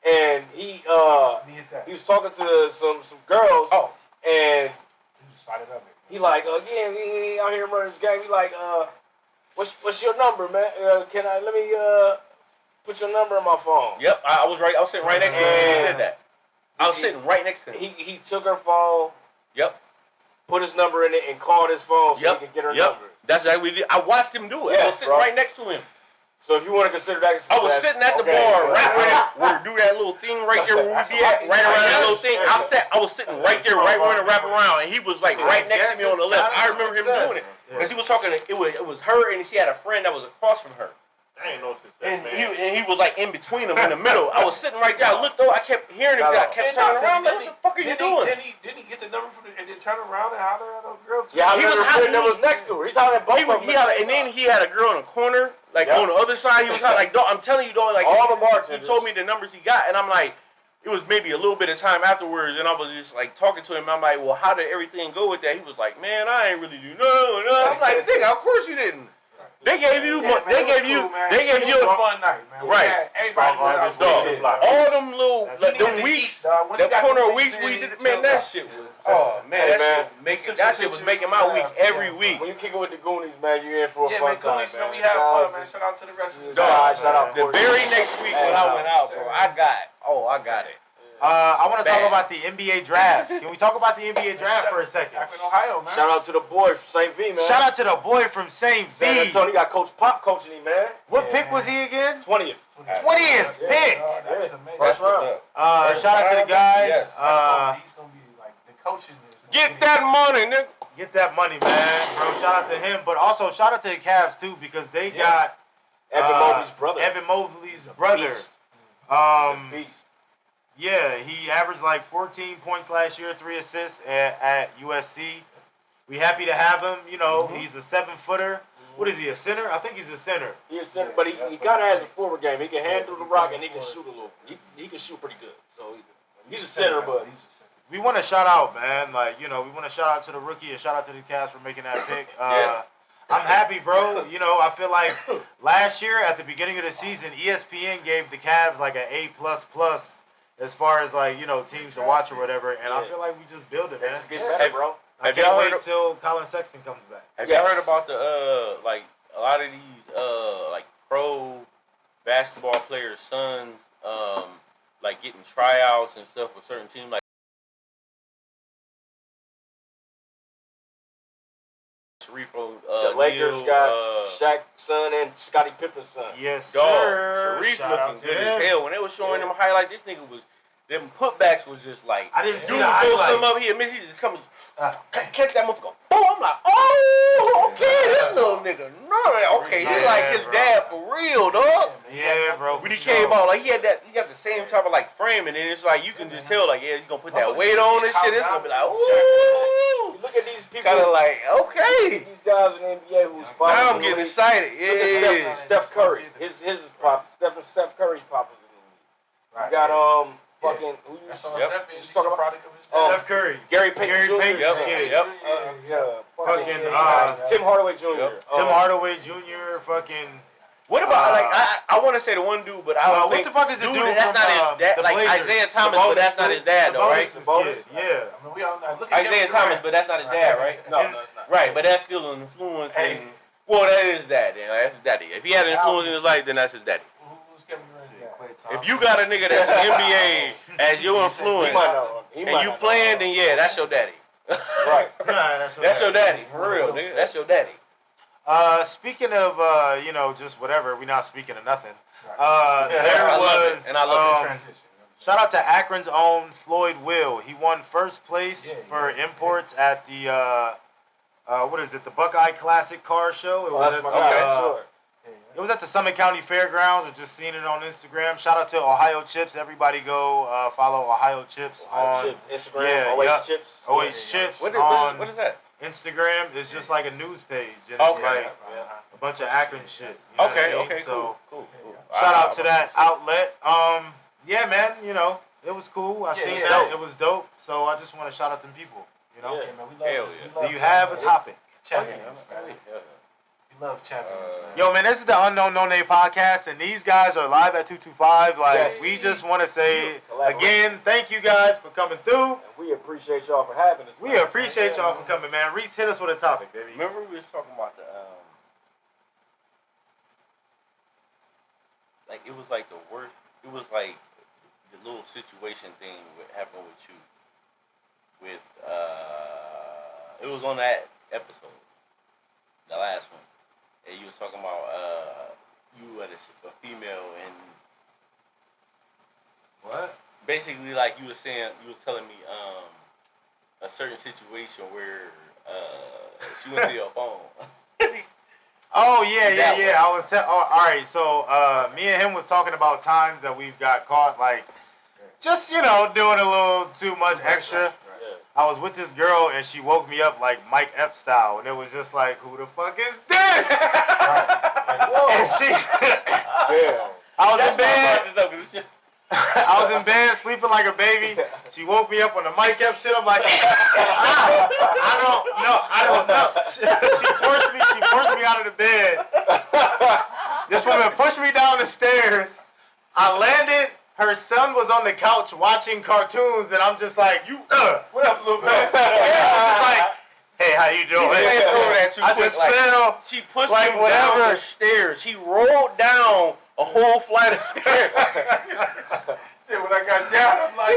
and he was talking to some girls. Oh, He and just sided up. he like, yeah, we out here running this game. He like, what's your number, man? Let me put your number in my phone. Yep, I was sitting right next to him. He said that. I was sitting right next to him. He took her phone. Yep. Put his number in it and called his phone so he could get her number. That's exactly what we did. I watched him do it. I was sitting right next to him. So if you want to consider that success, I was sitting at the bar, rapping, do that little thing right there where we be at, right around that little thing. I was sitting right there, right where the wrap around, and he was like right next to me on the left. I remember him doing it because he was talking. It was her, and she had a friend that was across from her. I ain't no success, And man. he was like in between them in the middle. I was sitting right there. I looked over. I kept hearing him. I kept turning around. Like, what the fuck are you doing? Didn't he get the number from and then turn around and holler at a girl too? Yeah, he was hollering that was next to her. He's hollering at both of them. And then he had a girl in the corner, like on the other side. He was hollering, like, dog, I'm telling you, dog, like all the bartenders. He told me the numbers he got, and I'm like, it was maybe a little bit of time afterwards, and I was just like talking to him. I'm like, well, how did everything go with that? He was like, man, I ain't really do no. I'm like, nigga, of course you didn't. They gave you, they gave you a fun night, man. Right. Everybody was dog. All them little, like, them weeks, that corner of weeks we did, man, that shit was, oh man, that shit was making my week every week. When you kick it with the Goonies, man, you in for a fun time, man. We had fun, man. Shout out to the rest of the shout out. The very next week when I went out, bro, I got it. I want to talk about the NBA draft. Can we talk about the NBA draft for a second? Back in Ohio, man. Shout out to the boy from St. V, man. Shout out to the boy from St. V. San Antonio got Coach Pop coaching him, man. What pick was he again? 20th. 20th pick. That was amazing. First round. Shout out to the guy. Yes. He's gonna be like the coaching. Get that money, nigga. Get that money, man, bro. Shout out to him, but also shout out to the Cavs too because they got Evan Mobley's brother. Evan Mobley's brother. Beast. Yeah, he averaged like 14 points last year, 3 assists at USC. We happy to have him. You know, he's a 7-footer. What is he, a center? I think he's a center. He's a center, but he kind of has a forward game. He can handle the rock and he can shoot a little. He can shoot pretty good. So he's a center, but we want to shout out, man. Like, you know, we want to shout out to the rookie and shout out to the Cavs for making that pick. I'm happy, bro. You know, I feel like last year at the beginning of the season, ESPN gave the Cavs like an A++ as far as like, you know, teams to watch or whatever, and I feel like we just build it, man. Get better, bro. I can't wait till Colin Sexton comes back. Have you heard about the like a lot of these like pro basketball players' sons like getting tryouts and stuff with certain teams, like Shareef O'Neal, the Lakers got Shaq's son and Scottie Pippen's son. Yes, dog. sir. Shareef Shout out looking to good him. as hell. When they was showing them highlights, this nigga was, them putbacks was just like, I didn't see dude the throw highlights. some up here, he just comes, catch that motherfucker, boom, I'm like, oh, okay, this little nigga, no, okay, he like his dad for real, dog. Yeah, bro. When he came out, like, he got the same type of like frame, and then it's like, you can just tell, like, yeah, he's gonna put that weight on and shit, it's gonna be like, ooh. Look at these people. Kind of like, okay. These guys in the NBA who's fighting. Now I'm getting excited. Look at Steph Curry. His is pop. Steph Curry's popping in the league. You got fucking who you talking about? Product of his Steph Curry. Gary Payton Jr. Yep. Fucking Tim Hardaway Jr. Tim Hardaway Jr. Fucking. What about like I want to say the one dude, but I don't think what the fuck is the dude that's from, not his dad. the Like Blazers? Isaiah Thomas, but that's not his dad, though, right? Yeah. I mean, we all look at Isaiah Thomas, but that's not his dad, right? No, it's not. Right, but that's still an influence. Well, that is dad. Then that's his daddy. If he had an influence in his life, then that's his daddy. Who's Kevin Durant? If you got a nigga that's an NBA as your influence, and you playing, then yeah, that's your daddy. Right. That's your daddy, for real, nigga. That's your daddy. Speaking of, you know, just whatever, we're not speaking of nothing. There I love was, it, and I love the transition. shout out to Akron's own Floyd Will. He won first place for imports at the, what is it, the Buckeye Classic Car Show. It was at it was at the Summit County Fairgrounds. I just seen it on Instagram. Shout out to Ohio Chips. Everybody go follow Ohio Chips on Instagram. Chips. Chips What is that? Instagram. It's just like a news page. And Okay. it's like a bunch of Akron shit. You know what I mean? Okay, So cool. shout out to that outlet. Yeah, man, you know, It was cool. I seen yeah. that. It was dope. So I just want to shout out them people. You know. Yeah, man, we love. Do you have a topic? Champions, man. We love champions, man. Yo, man, this is the Unknown No Name Podcast, and these guys are live at 225. Like, Yes. we just want to say again, thank you guys for coming through. And we appreciate y'all for having us. We appreciate y'all for coming, man. Reese, hit us with a topic, baby. Remember we was talking about the like it was like the worst. It was like the little situation thing that happened with you. With it was on that episode, the last one, and you was talking about you had a female and What? basically like you was telling me a certain situation where she went to your phone. Oh, yeah. I was all right, so me and him was talking about times that we've got caught, like, just, doing a little too much extra. I was with this girl, and she woke me up like Mike Epps style, and it was just like, who the fuck is this? And she... I was in bed. I was in bed sleeping like a baby. She woke me up on the Mike Epps shit. I'm like, I don't know. She forced me out of the bed. This woman pushed me down the stairs. I landed. Her son was on the couch watching cartoons, and I'm just like, What up, little man? I'm just like, hey, how you doing? I just fell. She pushed like him whatever. down the stairs. He rolled down a whole flight of stairs. Shit, when I got down, I'm like,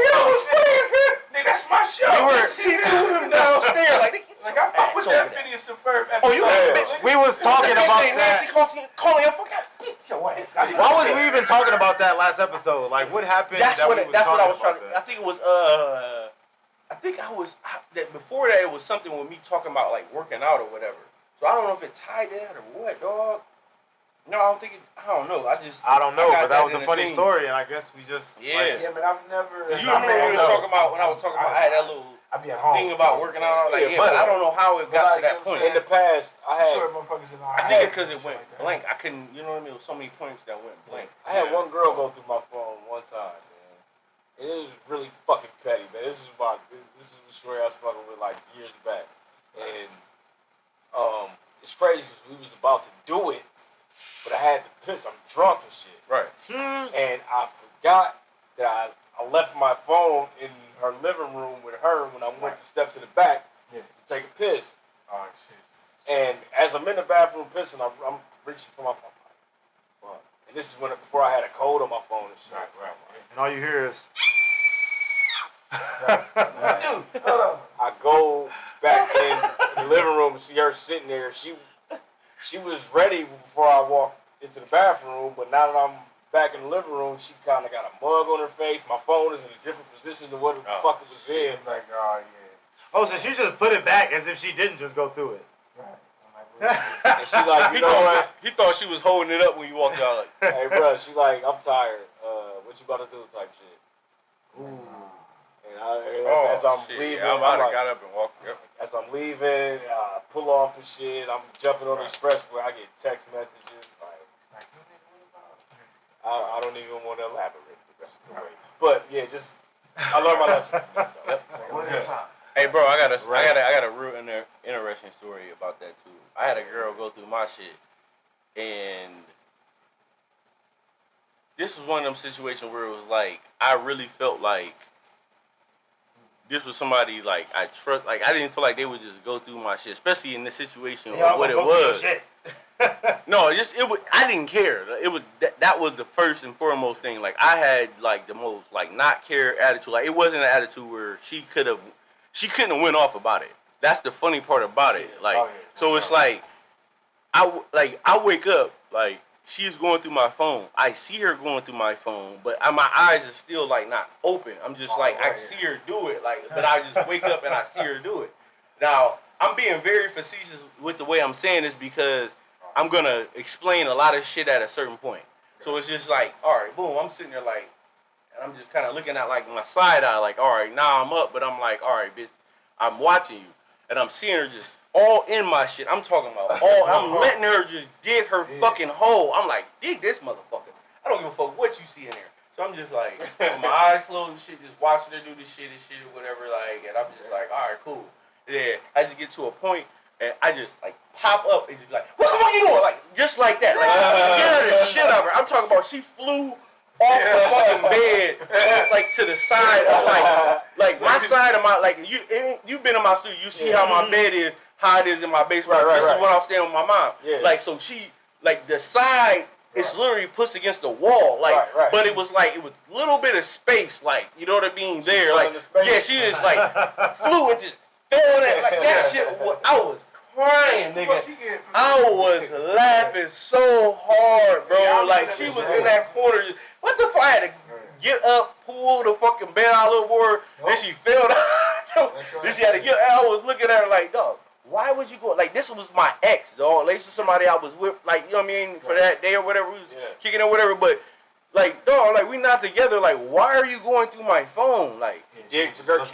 nigga, that's my show. She threw him downstairs. Like I fuck with that Phineas and Ferb episode. Oh, you bitch. We was talking about that. Nancy calling him fucking bitch. Why was we even talking about that last episode? Like, what happened? That's what I was trying to. I think it was that before that it was something with me talking about like working out or whatever. So I don't know if it tied to that or what, dog. No, I don't know. I don't know, but that was a funny story, and I guess we just yeah, but I've never. You remember when I was talking about I had that little thing about working out, but I don't know how it got to that point. In the past, I had. I think it's because it went blank. I couldn't, you know what I mean? It was so many points that went blank. I had one girl go through my phone one time, man. It was really fucking petty, man. This is the story I was fucking with like years back, and it's crazy because we was about to do it, but I had to piss. I'm drunk and shit. Right. And I forgot that I left my phone in her living room with her when I went to step to the back to take a piss. Oh shit. And as I'm in the bathroom pissing, I'm reaching for my phone. Fuck. And this is before I had a code on my phone and shit. Right. And all you hear is. Dude, I go back in the living room and see her sitting there. She was ready before I walked into the bathroom, but now that I'm back in the living room, she kind of got a mug on her face. My phone is in a different position than what the fuck it was in. Like, oh yeah. Oh, so she just put it back as if she didn't just go through it. And she like, you know what? He thought she was holding it up when you walked out. Like, Hey, bro, she like, I'm tired. What you about to do? Type shit. Ooh. And as I'm leaving, I'm about to got up and walked up. As I'm leaving, pull off and shit. I'm jumping on the expressway. I get text messages like, I don't even want to elaborate the rest of the way. But yeah, just I learned my lesson. What is up? Hey, bro, I got a real interesting story about that too. I had a girl go through my shit, and this was one of them situations where it was like I really felt like this was somebody like I trust. Like I didn't feel like they would just go through my shit, especially in this situation or what it was. No, I didn't care. It was that was the first and foremost thing. Like I had like the most like not care attitude. Like it wasn't an attitude where she couldn't have went off about it. That's the funny part about it. Like so it's like I wake up like she's going through my phone. I see her going through my phone, but my eyes are still like not open. I'm just I see her do it. Like, but I just wake up and I see her do it. Now I'm being very facetious with the way I'm saying this because I'm gonna explain a lot of shit at a certain point. So it's just like, all right, boom. I'm sitting there like, and I'm just kind of looking at like my side eye, like, all right, now I'm up, but I'm like, all right, bitch, I'm watching you, and I'm seeing her just all in my shit. I'm talking about all. I'm letting her just dig her fucking hole. I'm like, dig this motherfucker. I don't give a fuck what you see in there. So I'm just like, with my eyes closed and shit, just watching her do this shit or whatever, like, and I'm just like, all right, cool. Then I just get to a point, and I just, like, pop up and just be like, what the fuck you doing? Like, just like that. Like, scared the shit out of her. I'm talking about she flew off the fucking bed, like, to the side of, like my side of my, like, you've been in my studio, you see how my bed is, how it is in my basement. This is when I'm staying with my mom. Yeah. Like, so she, like, the side, it's literally pushed against the wall, like, but it was like, it was a little bit of space, like, you know what I mean, there, like, yeah, she just, like, flew and just fell in it, like, that shit, I was crying, nigga. I was laughing so hard, bro, like, she was in that corner, what the fuck, I had to get up, pull the fucking bed out a little more, then she fell down, then she had to get, I was looking at her like, dog, why would you go? Like, this was my ex, dog. Like, this is somebody I was with, like, you know what I mean, for that day or whatever, we was kicking or whatever, but, like, dog, like, we not together, like, why are you going through my phone? Like, she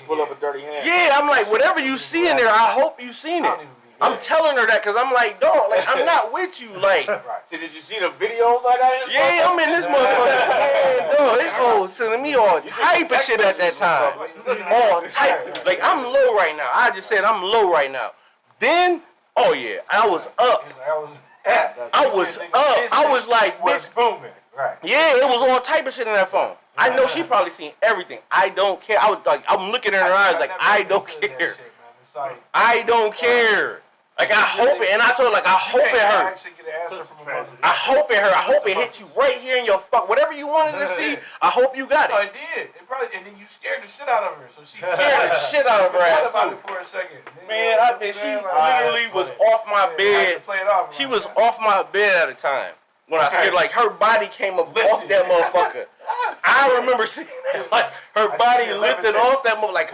pull up a dirty hand. Yeah, I'm like, whatever you see in there, I hope you seen it. I'm telling her that because I'm like, dog, like, I'm not with you, like. So did you see the videos I got in this Yeah, I'm in this motherfucker. Dog, this old sending me all type of shit at that time. All type. Like, I'm low right now. I just said I'm low right now. Then, oh yeah, I was up. I was like, bitch. Booming. Right. Yeah, it was all type of shit in that phone. I know she probably seen everything. I don't care. I was like, I'm looking in her eyes like, I don't care. I don't care. Like, I hope it, and I told her, like, I hope it hurt. I hope it hurt. I hope it hit you right here in your fuck. Whatever you wanted to see, I hope you got it. No, it did. It probably, and then you scared the shit out of her. So she scared the shit out of her ass. About it for a second. Man, she literally was off my bed. She was off my bed at a time. When I scared, like, her body came up off that motherfucker. I remember seeing that, like, her body lifted off that motherfucker, like,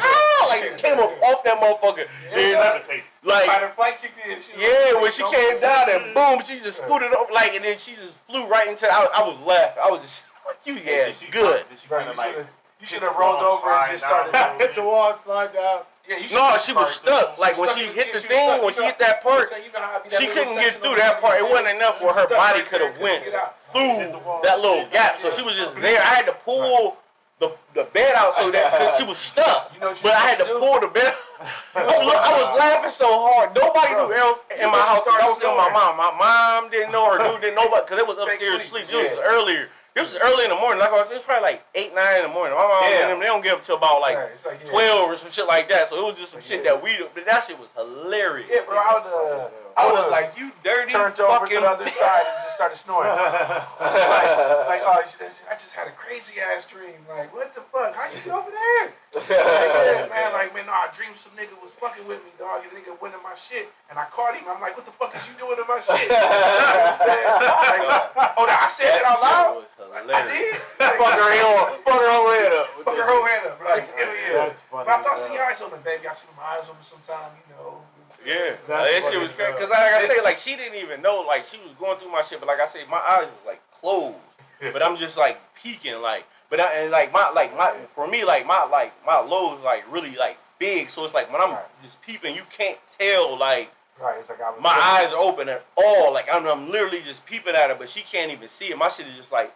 like, came up off that motherfucker. Yeah, when she came down and boom, she just scooted over, like, and then she just flew right into, I was laughing. I was just, like, you good. You should have rolled over and just started hit the wall and slide down. Yeah, no, she was stuck. Like, when she hit the thing, when she hit that part, she couldn't get through that part. It wasn't enough where her body could have went through that little gap. So she was just there. I had to pull the bed out so that, because she was stuck. But I had to pull the bed. I was laughing so hard. Nobody knew else in my house. I was with my mom. My mom didn't know, her dude didn't know, because it was upstairs asleep. This was earlier. This was early in the morning. Like I was, it was probably like 8, 9 in the morning. My mom and them, they don't get up till about like 12 or some shit like that. So it was just some shit that but that shit was hilarious. Yeah, bro, I was like, you dirty turned over to the other side and just started snoring. like, oh, I just had a crazy ass dream. Like, what the fuck? How you get over there? Man, no, I dreamed some nigga was fucking with me, dog. And the nigga went in my shit, and I caught him. I'm like, what the fuck is you doing in my shit? I said that out loud. I did. Fuck her whole head up. Fuck her whole head up. Like, yeah. That's funny. But I thought, see your eyes open, baby. I see my eyes open sometime, you know. Yeah, that shit was crazy. Because like I say, like, she didn't even know, like, she was going through my shit. But like I say, my eyes was like closed. But I'm just like peeking, like. But for me, like my lows like really like big. So it's like when I'm just peeping, you can't tell like. Right, it's like my eyes are open at all. Like I'm literally just peeping at her, but she can't even see it. My shit is just like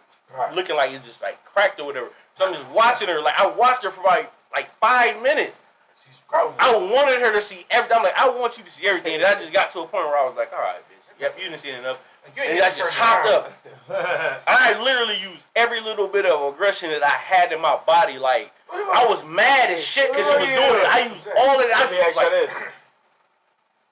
looking like it's just like cracked or whatever. So I'm just watching her. Like I watched her for like 5 minutes. She's scrolling. I wanted her to see everything. I'm like, I want you to see everything. And I just got to a point where I was like, all right, bitch. Yep, you didn't see enough. And I just hopped up. I literally used every little bit of aggression that I had in my body. Like I was mad as shit because she was doing it. I used all of it. I just like.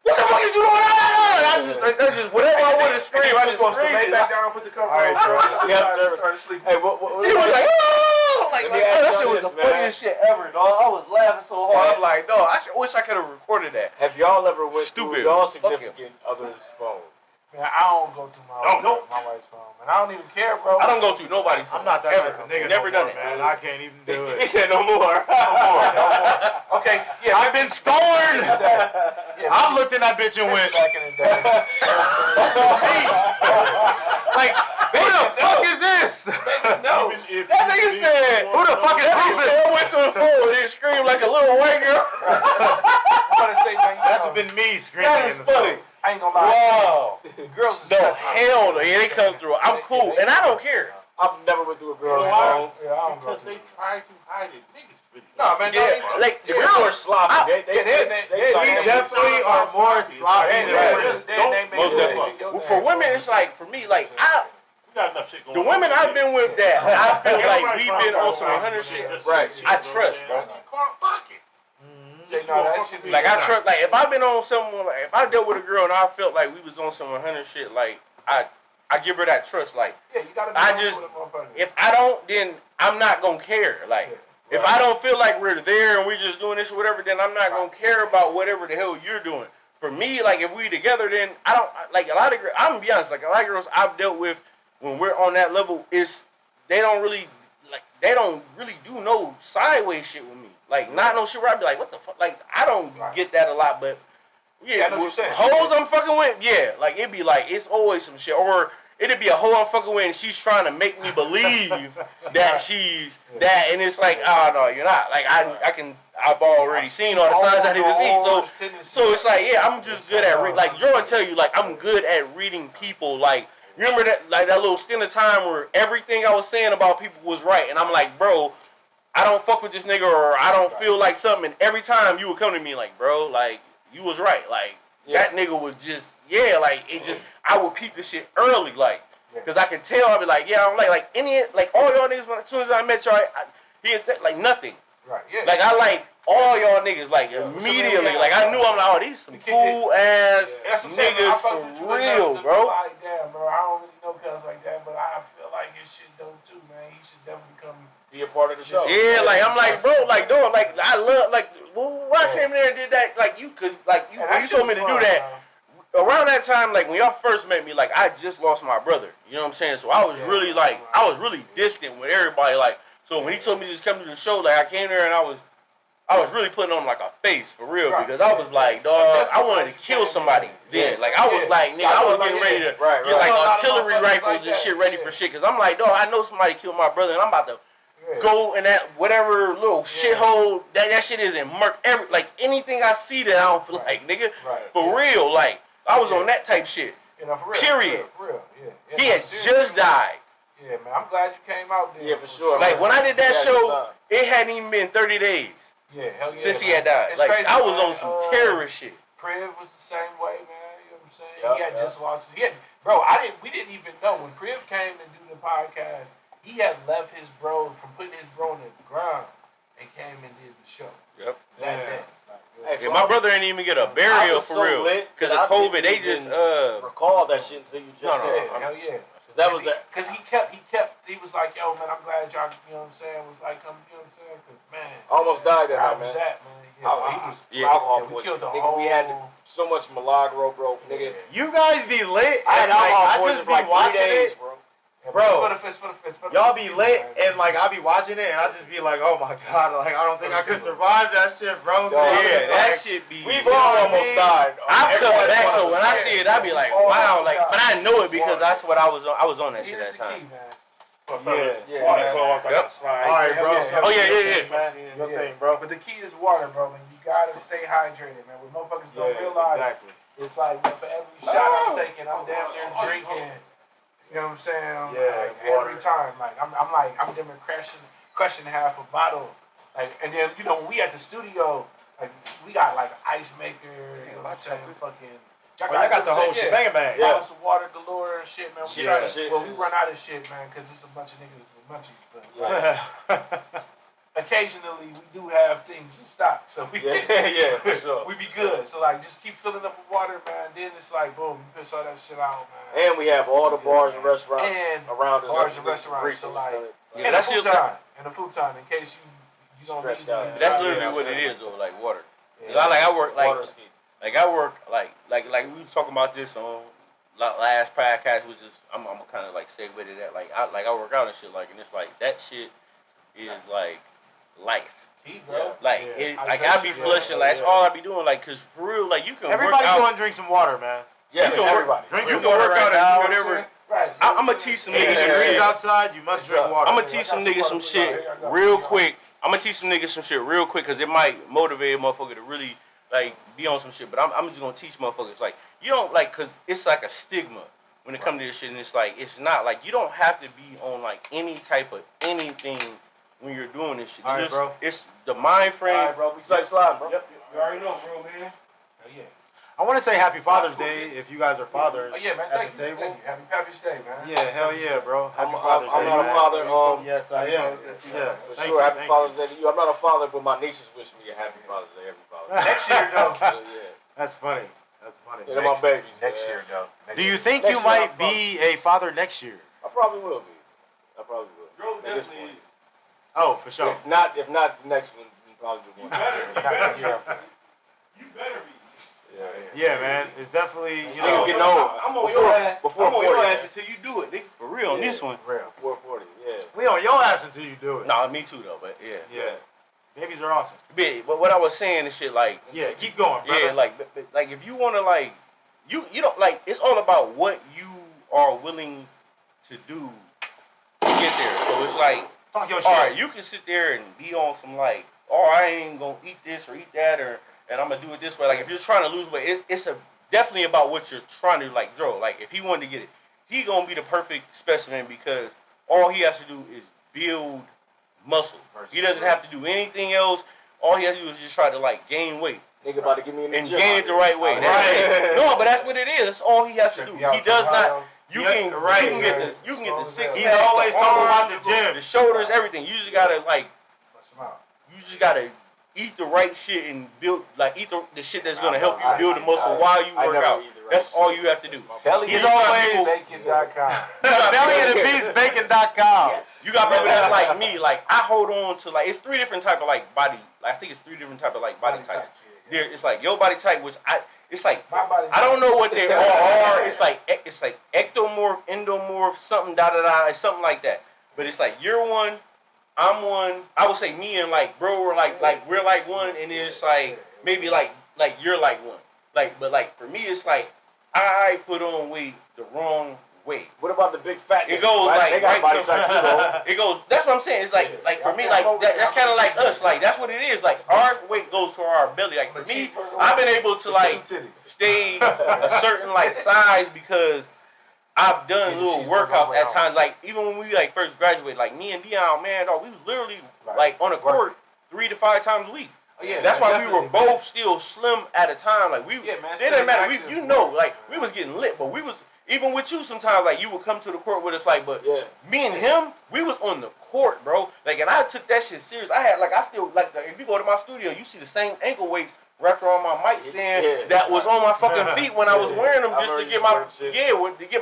What the fuck is you doing? I just whatever I wanted to scream, I just screamed. Lay back down, put the cover on. Started sleeping. Hey, what? He was like, oh, that shit was the funniest shit ever, dog. I was laughing so hard. I'm like, dog, I wish I could have recorded that. Have y'all ever went through y'all significant other's phone? Man, I don't go through my wife's phone, man. I don't even care, bro. I don't go through nobody's phone. I'm not that type of nigga. Never done it, man. I can't even do it. He said no more. Okay, yeah. I've been scorned. I looked in that bitch and went. Back in the day. Like, who the fuck is this? No. That nigga said, who the fuck is this? I went through the phone and then screamed like a little white girl. I'm gonna say, man, that's been me screaming in the phone. I ain't gonna lie. Wow. Girls is no, hell no. Yeah, they come through. I'm cool. And I don't care. I've never went through a girl's Why? home. Yeah, I don't go Because through they it. try to hide it. Niggas really. No, man. Like The girls are sloppy. They definitely are more sloppy than women. Most definitely. For women, it's like for me, like We got enough shit going the on. women I've been with that I feel like we've been on some 100 shit. Right. I trust, bro. Fuck it. Say no, that should be Like I trust, like if I've been on someone, like if I dealt with a girl and I felt like we was on some 100 shit, like I give her that trust. Like yeah, you gotta be I honest just with a motherfucker. if I don't, then I'm not gonna care. Like if I don't feel like we're there and we're just doing this or whatever, then I'm not gonna care about whatever the hell you're doing. For me, like if we together, then I don't like a lot of girls. I'm gonna be honest, like a lot of girls I've dealt with when we're on that level is they don't really do no sideways shit with me. Like not no shit where I'd be like, what the fuck? Like I don't get that a lot, but yeah, I know what you're saying. hoes I'm fucking with, yeah. Like it'd be like it's always some shit, or it'd be a hoe I'm fucking with and she's trying to make me believe that she's that, and it's like, oh no, you're not. Like I've already seen all the signs I didn't see, so it's like, yeah, I'm just good at like Jordan tell you, like I'm good at reading people. Like remember that like that little stint of time where everything I was saying about people was right, and I'm like, bro, I don't fuck with this nigga, or I don't feel like something, and every time you would come to me like, bro, like you was right, like that nigga was just like it just I would peep the shit early, like because I can tell. I'd be like, yeah, I'm like any like all y'all niggas as soon as I met y'all, he like nothing. Right. Yeah. Like I like all y'all niggas like immediately. Like I knew I'm like, oh, these some cool ass niggas for real, bro. Like damn, bro, I don't really know cuz like that, but I feel like his shit dope too, man. He should definitely come be a part of the show. Yeah, like I'm like, bro, like dog, like I love like when I came there and did that, like you could like you when you told me to do that. Around that time, like when y'all first met me, like I just lost my brother. You know what I'm saying? So I was really like I was really distant with everybody. Like so when he told me to just come to the show, like I came there and I was really putting on like a face for real because I was like, dog, I wanted to kill somebody then. Like I was like, nigga, I was getting ready to get like artillery rifles and shit ready for shit. Cause I'm like, dog, I know somebody killed my brother and I'm about to go in that whatever little shithole that shit is and murk like anything I see that I don't feel like, nigga, for real. Like I was on that type shit. For real, period. For real. Yeah. He had just died. Yeah, man. I'm glad you came out there. Yeah, for sure. Like when I did that show, it hadn't even been 30 days. Yeah, hell yeah. Since he had died. Like crazy, I was man. on some terrorist shit. Priv was the same way, man. You know what I'm saying? He had just lost. Bro, we didn't even know when Priv came to do the podcast. He had left his bro from putting his bro in the ground and came and did the show. Yep. That day. Hey, my brother didn't even get a burial for real because of COVID. They just recall that shit until you just said. Hell yeah. That was that. Because he was like, yo, man, I'm glad y'all, you know what I'm saying, was like, come, you know what I'm saying? Because, man. Almost died that I night, was man. He was alcohol we killed the nigga, whole. we had so much Milagro, bro, nigga. You guys be lit, I and like I just be like watching 3 days, it. bro. Bro, for the y'all be lit, and like I be watching it, and I just be like, oh my god, like I don't think I could survive that shit, bro. Yeah, that shit be. We've all almost died. I've come back, so when I see it, I be like, wow, like, but I know it because that's what I was on. I was on that shit that time. Yeah. Water claws, I got slide. All right, bro. Yeah. Oh yeah. Man, your thing, bro. But the key is water, bro. Man, you gotta stay hydrated, man. What motherfuckers don't realize, exactly. it's like for every shot I'm taking, I'm damn near drinking. You know what I'm saying? Yeah, like, every time, like I'm damn near crushing half a bottle. Like, and then you know when we at the studio, like we got like ice maker, you know what I'm saying? Fucking. I got the whole shebang bang. Bottles of water galore and shit, man. We run out of shit, man, because it's a bunch of niggas with munchies. But occasionally we do have things in stock, so we for sure. we be good. So like, just keep filling up with water, man. Then it's like, boom, you piss all that shit out, man. And we have all the bars and restaurants around us. Bars and restaurants, so like, and a futon, in case you don't need that. That's literally what it is, though, like water. Cause I work like we was talking about this on last podcast, which is I'm kind of like segue to that. Like I work out and shit, like, and it's like that shit is like life. Like I be flushing, like that's all I be doing, like, cause for real, like you can everybody work out. go and drink some water, man. Yeah, you can everybody. You can work out and do whatever. Right. I'm gonna teach some niggas some shit. Outside, you must drink water. I'm gonna teach some niggas some shit real quick. Cause it might motivate a motherfucker to really like be on some shit. But I'm just gonna teach motherfuckers, like, you don't, like, cause it's like a stigma when it comes to this shit, and it's like it's not like you don't have to be on like any type of anything when you're doing this shit. All right, bro. It's the mind frame. All right, bro. We start sliding, bro. Yep. You already know, bro, man. Hell yeah. I want to say Happy Father's Day if you guys are fathers Oh yeah, man. at Thank the you. table. Thank you. Happy Pappy's Day, man. Yeah, hell yeah, bro. Happy I'm Father's Day. not a man. father. Yes, I am. Yes, For thank sure, you, happy thank Father's you. Day to you. I'm not a father, but my nieces wish me a happy Father's Day every Father's Day. Next year, though. So, yeah. That's funny. That's funny. Yeah, they're my babies. Next man. year, though. Do you think Next you year, might I'll be a father next year? I probably will be. I probably will. Bro, At this definitely. point. Oh, for sure. If not the next one, probably the one. Not the year after. You better be. Yeah, man. It's definitely, you Niggas know. getting old. I'm on your ass. Before I'm on your 40, ass man. until you do it, nigga. For real, on Yeah. this one. Real. 440, yeah. We on your ass until you do it. Nah, me too though, but yeah. Yeah. Babies are awesome. But what I was saying is shit like Yeah, keep going, brother. yeah, like if you want to like you don't like it's all about what you are willing to do to get there. So it's like Talk your shit. all right, you can sit there and be on some like, oh, I ain't gonna eat this or eat that and I'm gonna do it this way. Like if you're trying to lose weight, it's definitely about what you're trying to like draw. Like if he wanted to get it, he gonna be the perfect specimen because all he has to do is build muscle. He doesn't have to do anything else. All he has to do is just try to like gain weight Nigga about to give me in the and gym. gain it the right way. Right. That's it. No, but that's what it is. That's all he has to do. He does not. You Yeah, can right, you can get right. this. You can get the six. He's always talking about the gym. the shoulders, everything. You just gotta like. Bust 'em out. You just gotta eat the right shit and build like eat the shit that's gonna help you build the muscle while you I work never out. eat the right That's shit. all you have to do. He's always Bacon.com. BellyandTheBeastBacon.com. Yes. You got people that's like me. Like I hold on to like it's three different type of like body. I think it's three different type of like body types. There, it's like your body type, which it's like My body I don't know what they all are. It's like ectomorph, endomorph, something It's something like that. But it's like you're one, I'm one. I would say me and like bro are like we're like one, and it's like maybe like you're like one. Like but like for me it's like I put on weight the wrong way. What about the big fat It niggas, goes right? like they got right body type too, though. It goes. That's what I'm saying. It's like for me, like that's kind of like us. Like that's what it is. Like our weight goes to our belly. Like for me, I've been able to like stay a certain like size because I've done little workouts at times. Like even when we like first graduated, like me and Dion, man, dog, we was literally like on the court 3 to 5 times a week. Oh, yeah, that's why we were definitely, both still slim at a time. Like we, Yeah, man, it didn't matter. staying active, You know, man. like we was getting lit, but we was even with you sometimes. Like you would come to the court with us, like, but Yeah. me and him, we was on the court, bro. Like, and I took that shit serious. I had like I still like if you go to my studio, you see the same ankle weights wrapped around my mic stand that was on my fucking feet when I was wearing them just to get my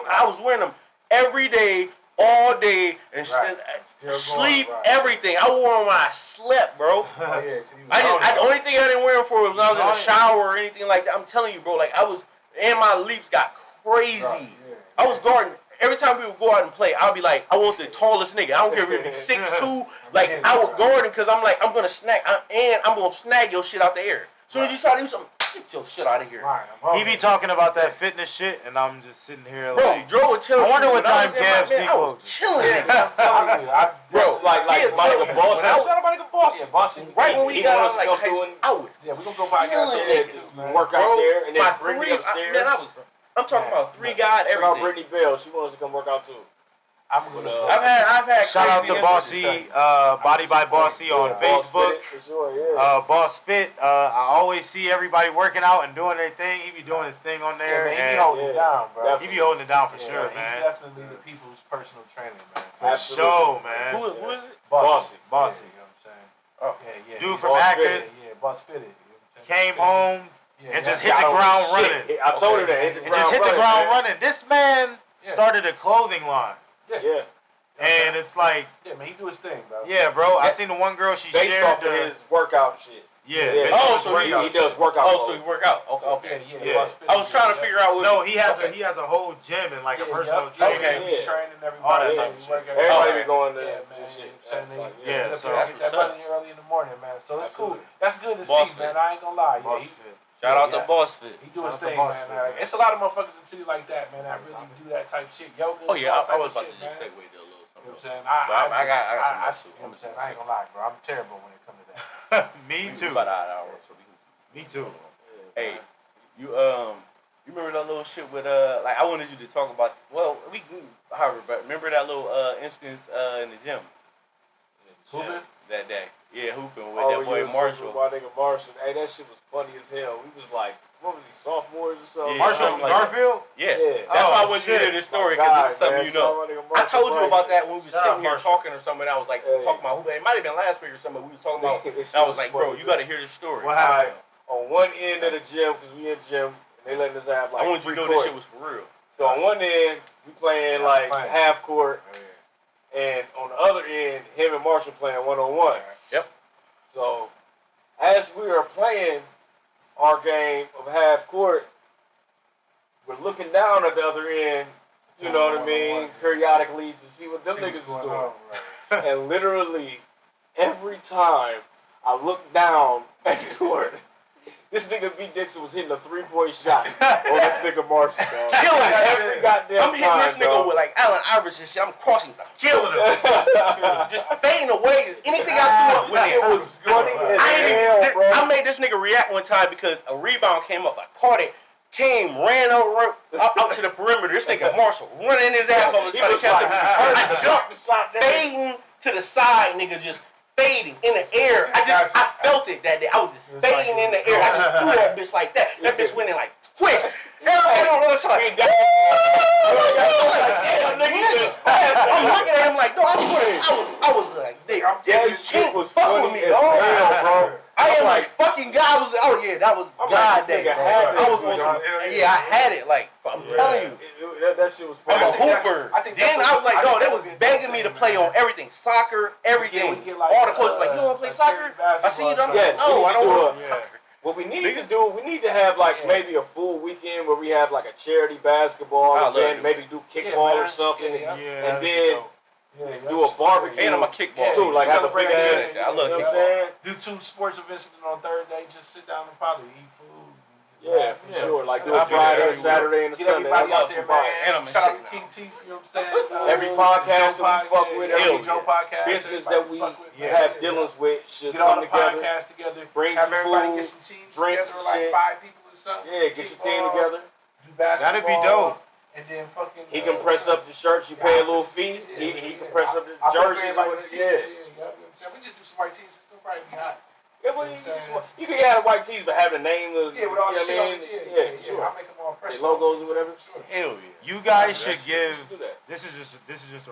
I was wearing them every day, all day, and sleep, everything. I wore them when I slept, bro. The only thing I didn't wear them for was when I was in the shower or anything like that. I'm telling you, bro, like I was, and my leaps got crazy. I was guarding. Every time we would go out and play, I'd be like, I want the tallest nigga. I don't care if it be 6'2". Like, I would guard him because I'm like, I'm going to snag, and I'm going to snag your shit out the air. As soon as you try to do something, get your shit out of here. He be talking about that fitness shit, and I'm just sitting here Bro, like, Joe would tell me. I wonder what when I time was in my KFC man, I was closes. chilling. I'm telling you, Bro, Like my nigga boss. Shout Shout out my nigga boss. Yeah, bossy. right when we He got wants out, to like, go through and I was Yeah, we're gonna go buy killing some niggas, shit, man. work out there and then my bring me three, upstairs. I'm talking about 3 God Shout out everything. Brittany Bell. She wants to come work out too. I'm gonna I've had shout out to crazy Bossy, Body by Bossy on Yeah, Boss Facebook. Fit, for sure, yeah. Boss Fit. I always see everybody working out and doing their thing. He be doing his thing on there. man, he be and holding it down, bro. he be holding it down for Yeah, sure, he's man. definitely the people's personal trainer, man. For Absolutely. sure, man. Who is it? Bossy. Bossy. Yeah, you know what I'm saying? Oh. Yeah. Dude from Boss Akron Fitted. Yeah, boss fitted. You know what I'm came saying? home Yeah, and just that's- hit the I don't ground do running. shit. I told her that. Hit the And just hit the ground running. This man Yeah. started a clothing line. Yeah. And it's like, Yeah, man, he do his thing, bro. yeah, bro. I seen the one girl, she Based shared off of the, his workout shit. yeah. Yeah. based on Oh, his so workout he shit. does workout. Oh, so you work out. Okay. Yeah. Yeah. Boss Fitted, I was trying to yeah. figure out what. No, he has a whole gym and like a personal trainer. trainer. Yeah. Training All that everybody. type of shit. Everybody be going to Yeah, man. shit. Yeah, so get that money early in the morning, man. So it's cool. That's good to Boss see, Fit. man. I ain't gonna lie. Boss Yeah, Fit. Shout out Yeah. to Boss Fit. he do his Shout out to thing, Boss man. Fit, man. It's a lot of motherfuckers in the city like that, man. That really do that type shit. Yoga. Oh yeah, all I type was of about to shit, just man. segue to a little You know what I'm something. saying? I got some you know what I'm muscle. saying? I ain't gonna lie, bro. I'm terrible when it comes to that. Me too. About an hour, so we can. Me too. Hey, you You remember that little shit with like I wanted you to talk about. Well, we however, but remember that little instance in the gym. Hooping? That day. Yeah, hooping with that boy Marshall. My nigga Marshall. Hey, that shit was funny as hell. We was like, what was he, sophomores or something? Yeah, Marshall from Garfield? Yeah. That's why I wanted you to hear this story, because it's something you know. I told you about that when we was sitting here talking or something. I was like, talking about hooping. It might have been last week or something. We was talking about, I was like, bro, you got to hear this story. What happened? On one end of the gym, because we in gym, and they letting us have like I want you to know this shit was for real. So on one end, we playing like half court, and on the other end, him and Marshall playing one-on-one. Yep. So as we are playing our game of half court, we're looking down at the other end, you know what I mean, periodically to see what them niggas is doing. And literally, every time I look down at the court, this nigga B. Dixon was hitting a 3-point shot on this nigga Marshall, dog. Killing him. Every goddamn I'm hitting this nigga with like Allen Iverson shit. I'm crossing, killing him. Just fading away. Anything I threw up with it. It was funny as hell, bro. I made this nigga react one time because a rebound came up. I caught it. Ran over out to the perimeter. This nigga Marshall running his ass over trying to catch him. I jumped, fading to the side, nigga, just fading in the air. I felt it that day. I was just fading in the air. I just threw that bitch like that. That bitch went in like twitch. Everybody on the other side. I'm looking at him like, no, I swear, I was like, nigga, that shit was fuck funny with me, as dog. hell, bro. I am like fucking God. I was like, oh yeah, that was God day. I was on some, yeah, I had it. Like I'm telling you, that shit was funny. I'm a hooper. Then I was like, no, they was begging me to play on everything, soccer, everything. All the coaches like, you want to play soccer? I see you done. No, I don't want to play soccer. What we need to do, we need to have like maybe a full weekend where we have like a charity basketball event, maybe do kickball or something, and then do a barbecue. And I'm a kickball too, like have a big ass. I love kickball. Do 2 sports events on Thursday. Just sit down and probably eat food. Yeah, for sure. Like do a Friday, Saturday, and a Sunday. Everybody out there, man. And Shout out to King Teeth, you know what I'm saying? Every podcast that we fuck with, every Joe podcast, business that we have dealings with should get all come the together. Podcasts together. Bring have some everybody food, get some teams drinks, together, like 5 people or something. Yeah, get your team together. Do basketball. That'd be dope. And then fucking. He can press up the shirts. You pay a little fee. He can press up the jerseys. We just do some white tees. It's gonna probably be hot. Yeah, well, you can have the white tees, but have the name of with all the shit on the sure. I'll make them all fresh. The logos or whatever. Hell yeah. You guys should give. This is just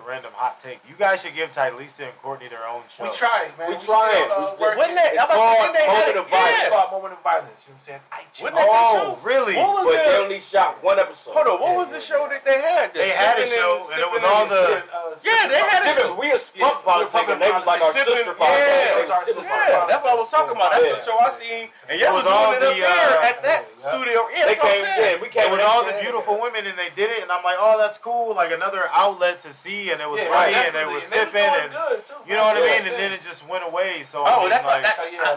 a random hot take. You guys should give Tylisa and Courtney their own show. We tried, man. We tried. Wasn't that? It's called Moment of Violence. It's called Moment of Violence. You know what I'm saying? Oh, really? But they only shot 1 episode. Hold on. What was the show that they had? They had a show, and it was all the. Yeah, they had a show. We a spunk politic, and they was like our sister podcast. Yeah, that's what I was talking about. That's the show I seen. And y'all was all doing it up there at that studio. Yeah, we came. It was all the beautiful women, and they did it, and I'm like, oh, that's cool, like another outlet to see, and it was funny, and they were sipping, and you know what I mean, and then it just went away. So that's like,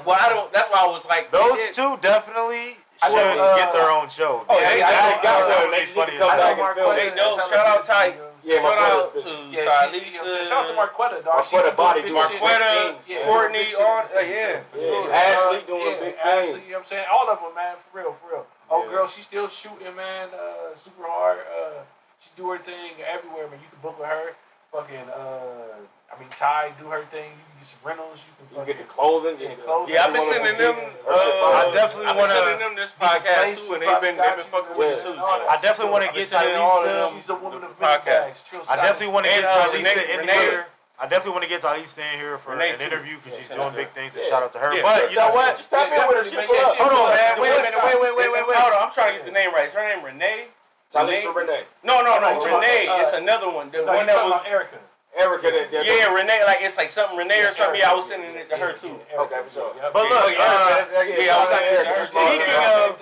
well, I don't. That's why I was like, those two definitely should get their own show. Oh, they got one. They come back and film. They know. Shout out Ty. Shout out to Tylisa. Shout out to Marquetta, dog. Marquetta body doing Marquetta, Courtney, all Ashley doing big Ashley, things. you know what I'm saying? All of them, man, for real. Oh, girl, she's still shooting, man, super hard. She do her thing everywhere, man. You can book with her. Fucking, Ty do her thing. You can get some rentals. You can get the clothing. Yeah, I've been sending them. I definitely want to. sending them this podcast too, and they've been fucking with it too. I definitely want to get Tylisa. She's a woman of many bags. I definitely want to get Tylisa in here. I definitely want to get Tylisa in here for an interview because she's doing big things, and shout out to her. But you know what? Just tap in with her. Hold on, man. Wait a minute. Wait. Hold on, I'm trying to get the name right. Is her name Renee? Tylisa Renee. No. Renee. It's another one. The one that was Erica. Yeah, Renee, like it's like something Renee or something. Yeah, I was sending it to her too. Okay, for sure. But look, speaking of,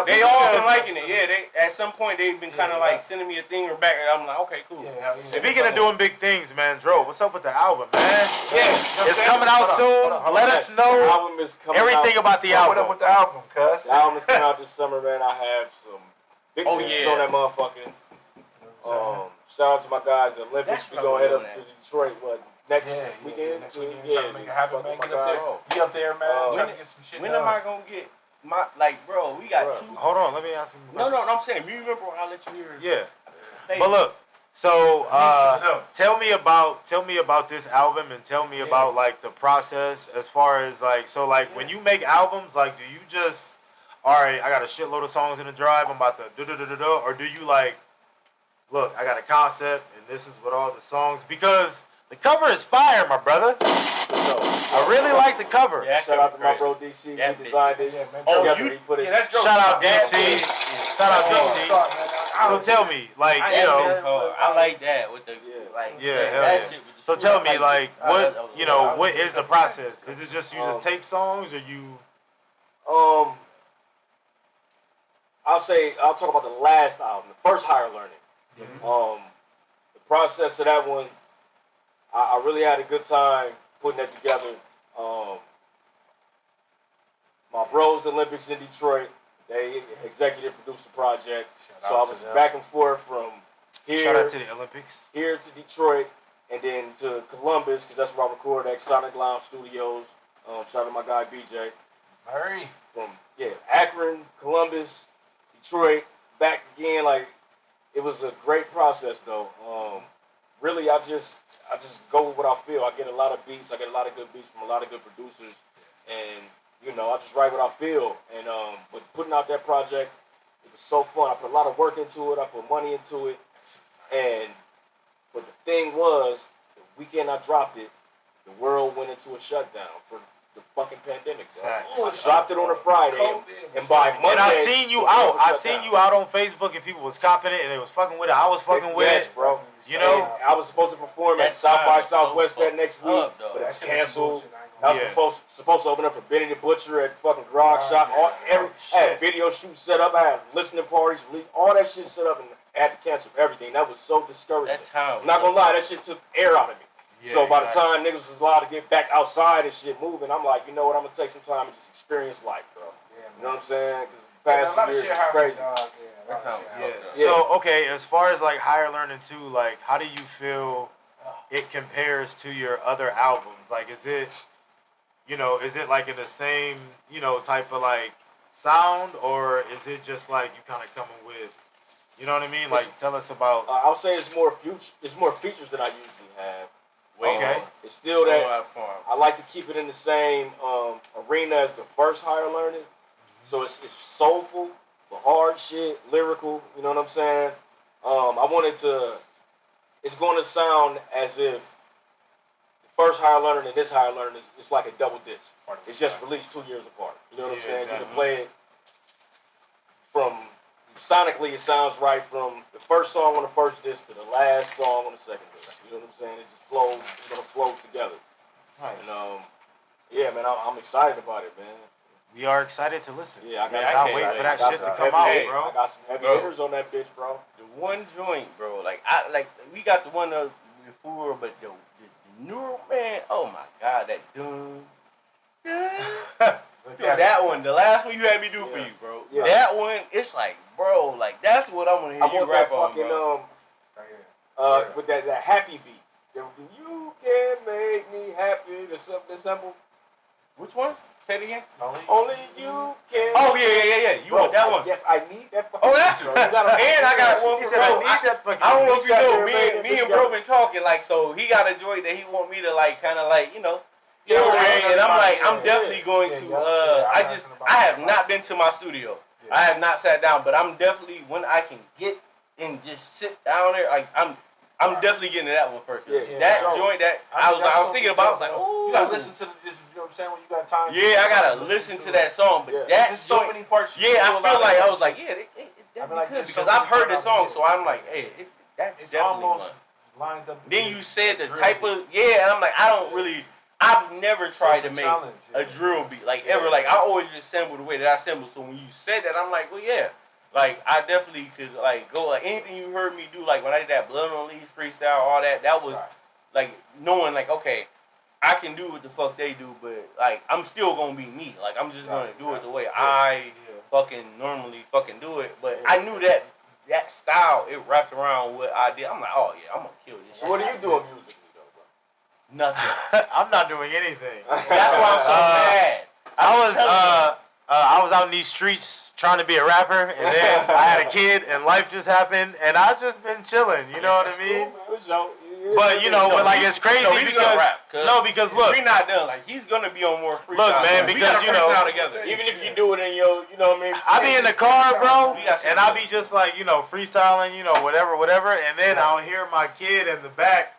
they all been liking it. Yeah, they at some point they've been kind of like sending me a thing or back, and I'm like, okay, cool. Speaking of doing big things, man, Dro, what's up with the album, man? Yeah, it's coming out soon. Let us know everything about the album. What up with the album, cuz? The album is coming out this summer, man. I have some big things on that motherfucking. Shout out to my guys at Olympics. We gonna head up to Detroit next weekend. Next weekend, trying to make it happen, man. Get up there, man. Trying to get some shit. When am I gonna get bro, we got 2. Hold on, let me ask you. No, I'm saying, you remember when I let you hear? Yeah. But look, so tell me about this album and tell me about like the process as far as like when you make albums, like do you just alright, I got a shitload of songs in the drive, I'm about to or do you like look, I got a concept and this is what all the songs because the cover is fire, my brother. I really like the cover. Yeah, shout out to my bro DC. He designed it. That's dope. Shout out DC. Shout out DC. So tell me, like, you know. I like that with the hell yeah. So tell me, like, what what is the process? Is it just you just take songs or you? I'll talk about the last album, the first Higher Learning. The process of that one, I really had a good time putting that together. My bros, the Olympics in Detroit, they executive produced the project. So I was back and forth from here. Shout out to the Olympics. Here to Detroit, and then to Columbus, because that's where I record at Sonic Lounge Studios. Shout out to my guy BJ. Murray. From Akron, Columbus, Detroit, back again. Like, it was a great process though. Really, I just go with what I feel. I get a lot of beats. I get a lot of good beats from a lot of good producers, and I just write what I feel. And but putting out that project, it was so fun. I put a lot of work into it. I put money into it, but the thing was, the weekend I dropped it, the world went into a shutdown for the fucking pandemic, bro. I dropped it on a Friday, and by Monday. And I seen you out. I seen you out on Facebook, and people was copping it, and they was fucking with it. I was fucking with it, bro. You know, I was supposed to perform at South by Southwest that next week, but it was canceled. I was supposed to open up for Benny the Butcher at fucking Grog Shop. I had video shoots set up. I had listening parties, all that shit set up, and I had to cancel everything. That was so discouraging. I'm not gonna lie, that shit took air out of me. Yeah, so by the time niggas was allowed to get back outside and shit moving, I'm like, you know what? I'm gonna take some time and just experience life, bro. Yeah, you know what I'm saying? Because the past few years is crazy. So okay, as far as like Higher Learning too, like how do you feel it compares to your other albums? Like, is it like in the same type of like sound, or is it just like you kind of coming with, you know what I mean? Like, tell us about. I would say it's more features than I usually have. Okay. It's still that I like to keep it in the same arena as the first Higher Learning. So it's soulful, but hard shit, lyrical. You know what I'm saying? It's going to sound as if the first Higher Learning and this Higher Learning is like a double disc. It's just released 2 years apart. You know what I'm saying? Exactly. You can play it from sonically. It sounds right from the first song on the first disc to the last song on the second disc. You know what I'm saying? It just flows. It's gonna flow together. Nice. And man, I'm excited about it, man. We are excited to listen. Yeah, I can't wait for that shit to come out, bro. I got some heavy hitters on that bitch, bro. The one joint, bro. We got the one before, but the newer, man. Oh my God, that dun. That one, the last one you had me do for you, bro. Yeah. That one, it's like, bro, like that's what I'm gonna hear you rap on, bro. With that happy beat. You can make me happy. The sample. Which one? Say it again. Only you can. Oh yeah. You want that one? Yes, I need that fucking. Oh, that's true. And I got one for bro. I need that fucking. I don't know if you know. Me and bro been talking like, so he got a joint that he want me to like, kind of like, and I'm like, I'm definitely going to. I have not been to my studio. I have not sat down, but I'm definitely, when I can get and just sit down there, like I'm definitely getting to that one first. That joint that I was thinking about, I was like, ooh. You gotta listen to this, you know what I'm saying, when you got time. Yeah, I gotta listen to that song, but that's so many parts. Yeah, I feel like I was like, it definitely could, because I've heard the song, so I'm like, hey, it's definitely lined up. Then you said the type of, and I'm like, I've never tried to make a drill beat, like ever. Like, I always just sample the way that I sample. So when you said that, I'm like, well, yeah. Like, I definitely could, like, go, like, anything you heard me do, like, when I did that Blood on Leaves freestyle, all that was, like, knowing, like, okay, I can do what the fuck they do, but, like, I'm still gonna be me. Like, I'm just gonna do it the way I fucking normally fucking do it. But I knew that style, it wrapped around what I did. I'm like, oh, yeah, I'm gonna kill this. So what do you do musically, though, bro? Nothing. I'm not doing anything. That's why I'm so mad. I was out in these streets trying to be a rapper, and then I had a kid, and life just happened, and I've just been chilling. You know what I mean? But you know, but like it's crazy because because look, we're not done. Like he's gonna be on more freestyle. Look, man, because you know, together. Even if you do it in your, you know what I mean. I be in the car, bro, and I be just like freestyling, whatever, and then I'll hear my kid in the back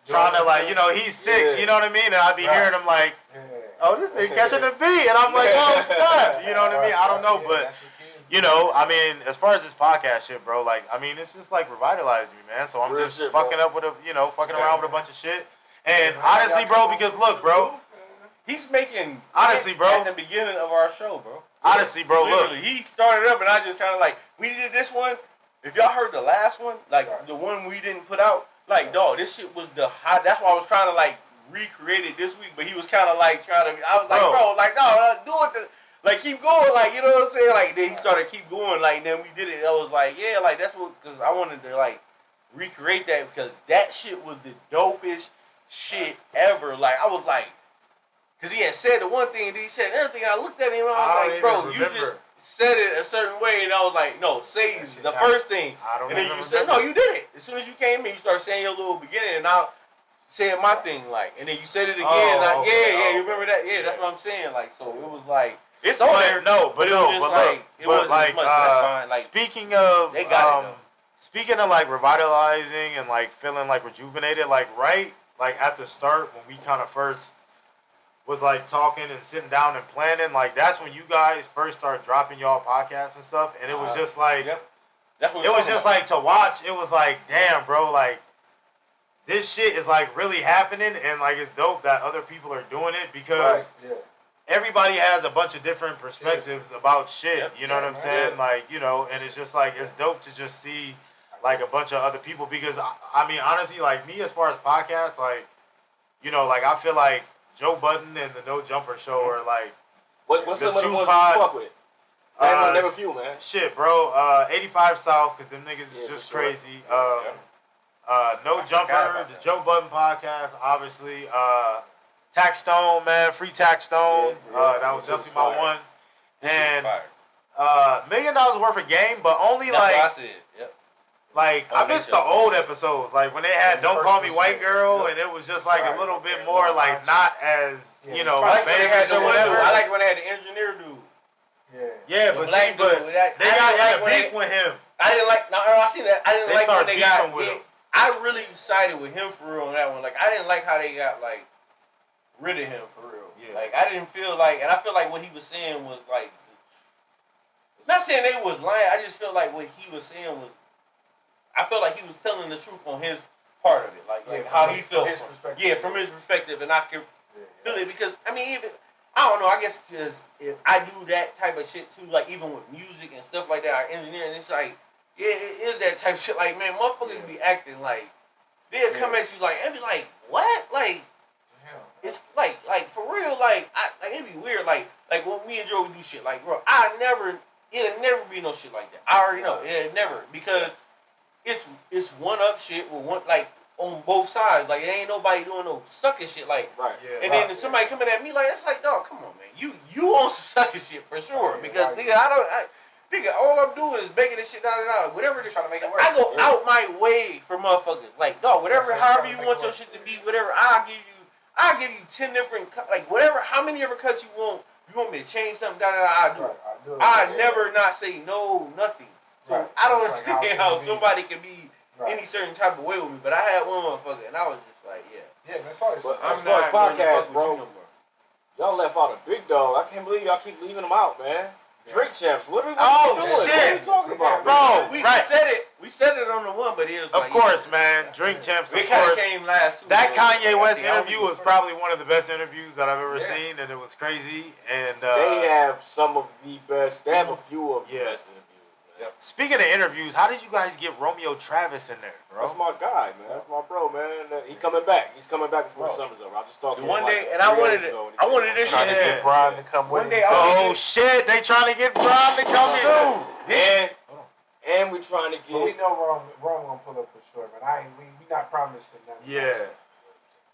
trying to like, he's 6, you know what I mean, and I be hearing him like, oh, this nigga catching the beat, and I'm like, oh snap, you know what I mean? I don't know, but. I mean, as far as this podcast shit, bro, like, I mean, it's just like revitalizing me, man. So I'm just fucking up with fucking around with a bunch of shit. And honestly, bro, because look, bro, he's making honestly, bro, at the beginning of our show, bro. Honestly, bro, literally, look, he started up, and I just kind of like, we did this one. If y'all heard the last one, like the one we didn't put out, like, dog, this shit was the hot. That's why I was trying to like recreate it this week, but he was kind of like trying to. I was like, bro, like, no, do it. Like, keep going, like, you know what I'm saying? Like, then he started keep going, like, then we did it. I was like, yeah, like, that's what, because I wanted to, like, recreate that because that shit was the dopest shit ever. Like, I was like, because he had said the one thing, and then he said another thing. I looked at him, and I was like, bro, you just said it a certain way, and I was like, no, say the first thing. And then you said, no, you did it. As soon as you came in, you started saying your little beginning, and I said my thing, like, and then you said it again. You remember that? Yeah, that's what I'm saying. Like, so it was like, it's on there. Speaking of speaking of like revitalizing and like feeling like rejuvenated, like right like at the start when we kind of first was like talking and sitting down and planning, like that's when you guys first started dropping y'all podcasts and stuff, and it was just like it was just like to watch. It was like, damn, bro, like this shit is like really happening, and like it's dope that other people are doing it because. Everybody has a bunch of different perspectives about shit, you know what I'm saying? Like, and it's just like, it's dope to just see like a bunch of other people because, I mean, honestly, like me as far as podcasts, like, like I feel like Joe Budden and the No Jumper Show are like, what's some of the ones you fuck with? Name a few, man. Shit, bro, 85 South, because them niggas is just crazy. No Jumper, the Joe Budden podcast, obviously, Tax Stone, man, free Tax Stone. That was definitely my one. And $1 million worth of game, but only like I said. Yep. Like I missed the old episodes, like when they had "Don't Call Me White Girl," and it was just like a little bit more like not as famous or whatever. I like when they had the engineer dude. Yeah, but they got beef with him. I didn't like. No, I seen that. I didn't like when they got. I really sided with him for real on that one. Like I didn't like how they got like. Rid of him for real. Yeah. Like I didn't feel like, and I feel like what he was saying was like, not saying they was lying. I just felt like what he was saying was, I felt like he was telling the truth on his part of it, like how he felt. From his perspective. Yeah, from his perspective, and I could feel it because I mean, even I don't know. I guess because if I do that type of shit too, like even with music and stuff like that, our engineering, it's like, yeah, it is that type of shit. Like man, motherfuckers be acting like they'll come at you like and be like, what, like. It's like for real, like it'd be weird, like when me and Joe would do shit, like bro, it'll never be no shit like that. I already know, it'll never because it's one up shit with one like on both sides, like it ain't nobody doing no sucker shit, like and then if somebody coming at me like it's like dog, come on man, you on some sucker shit for sure because nigga nigga all I'm doing is begging this shit down and out, whatever they're trying to make it work. I go out my way for motherfuckers, like dog, whatever, however you want your shit to be, whatever I'll give you 10 different, like, whatever, how many ever cuts you want me to change something, I'll do it. I'll never not say no, nothing. So I don't understand how somebody can be any certain type of way with me, but I had one motherfucker, and I was just like, yeah, that's all. But I'm not podcast, bro. Y'all left out a big dog. I can't believe y'all keep leaving them out, man. Drink champs. What are we doing? Shit. What are you talking about, bro? We said it on the one, but it was of course, man. Drink champs. It kind of came last. That Kanye West interview was probably one of the best interviews that I've ever seen, and it was crazy. And they have some of the best. They have a few of the best interviews. Yep. Speaking of interviews, how did you guys get Romeo Travis in there, bro? That's my guy, man. That's my bro, man. He coming back. He's coming back before the summer's over. I just talked to him one day, and I wanted this shit. Trying to get Brian to come with me. Oh shit, they trying to get Brian to come through. And we're trying to get. But we know Rome gonna pull up for sure, man. We not promising nothing. Yeah.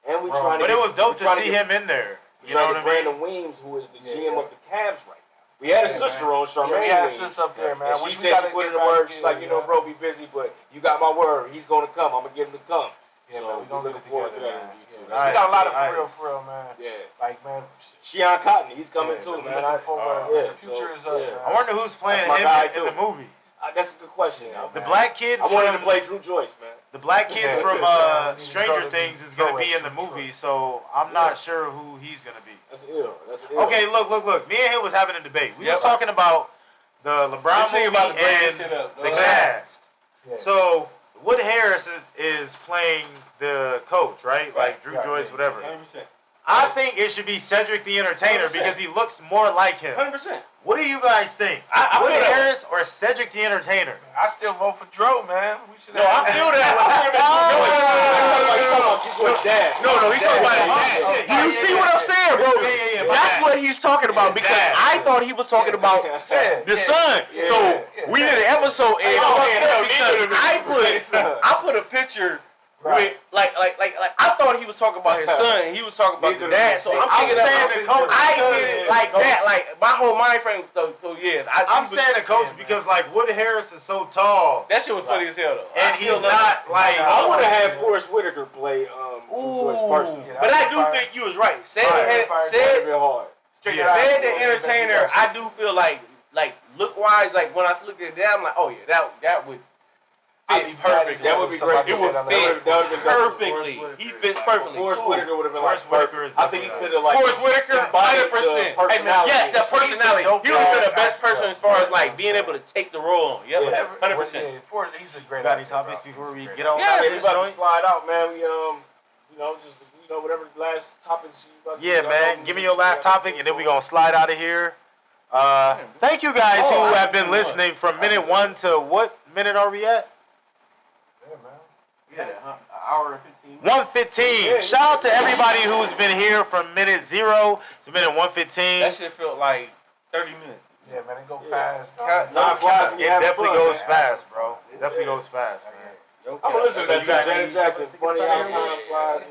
And we trying to. But it was dope to see him in there. You know what I mean? Brandon Weems, who is the GM of the Cavs right now. We had a sister on, Charmaine. Yeah, we had a sister up there, man. And she said she put in the word. She's like, bro, be busy, but you got my word. He's gonna come. I'm gonna get him to come. Yeah, so man, we gonna looking forward to that man. interview too. We got a lot of for real, man. Yeah. Like, man. Shion Cotton, he's coming too, man. The future is up, man. I wonder who's playing him in the movie. That's a good question. The black kid. I wanted to play Drew Joyce, man. The black kid from Stranger Things is gonna be in the movie, so I'm not sure who he's gonna be. That's ill. Okay, look. Me and him was having a debate. We was talking about the LeBron movie and the cast. Yeah. So Wood Harris is playing the coach, right? Like Drew Joyce, whatever. 100%. I think it should be Cedric the Entertainer 100%. Because he looks more like him. 100%. What do you guys think? Wood Harris or Cedric the Entertainer? I still vote for Dro, man. We should. No, I feel that. No, he's talking about his dad. Do you see what I'm saying, bro? Yeah. That's what he's talking about because I thought he was talking about the son. So we did an episode and I put a picture. With, like, I thought he was talking about his son. He was talking about the dad. So I'm thinking saying the coach. I did it like that. Like my whole mind frame. So yeah, I'm saying the coach because like Wood Harris is so tall. That shit was funny as hell though. And he's not like. I would have had Forrest Whitaker play Drew Joyce personally. But I do think you was right. Said the Entertainer. I do feel like look wise. Like when I look at that, I'm like, oh yeah, that would. Fit perfect. That would be great. It would fit perfectly. He fits perfectly. Forrest Whitaker would have been Forrest Whitaker. I think he could have like. Forrest Whitaker, 100%. Yes, the personality. He would have been the best person as far as like being able to take the role on. Yep, 100%. Forrest, he's a great. Got any topics before we get on? Yeah, we about to slide out, man. We whatever the last topics you about to. Yeah, man. Give me your last topic, and then we gonna slide out of here. Thank you guys who have been listening from minute 1 to what minute are we at? Yeah, an hour and 15. 1:15. Shout out to everybody who's been here from minute 0 to minute 1:15. That shit felt like 30 minutes. Yeah, man, it go fast. Time flies. It definitely goes fast, bro. It definitely goes fast, man. I'm gonna listen to that Janet Jackson. Funny how time flies.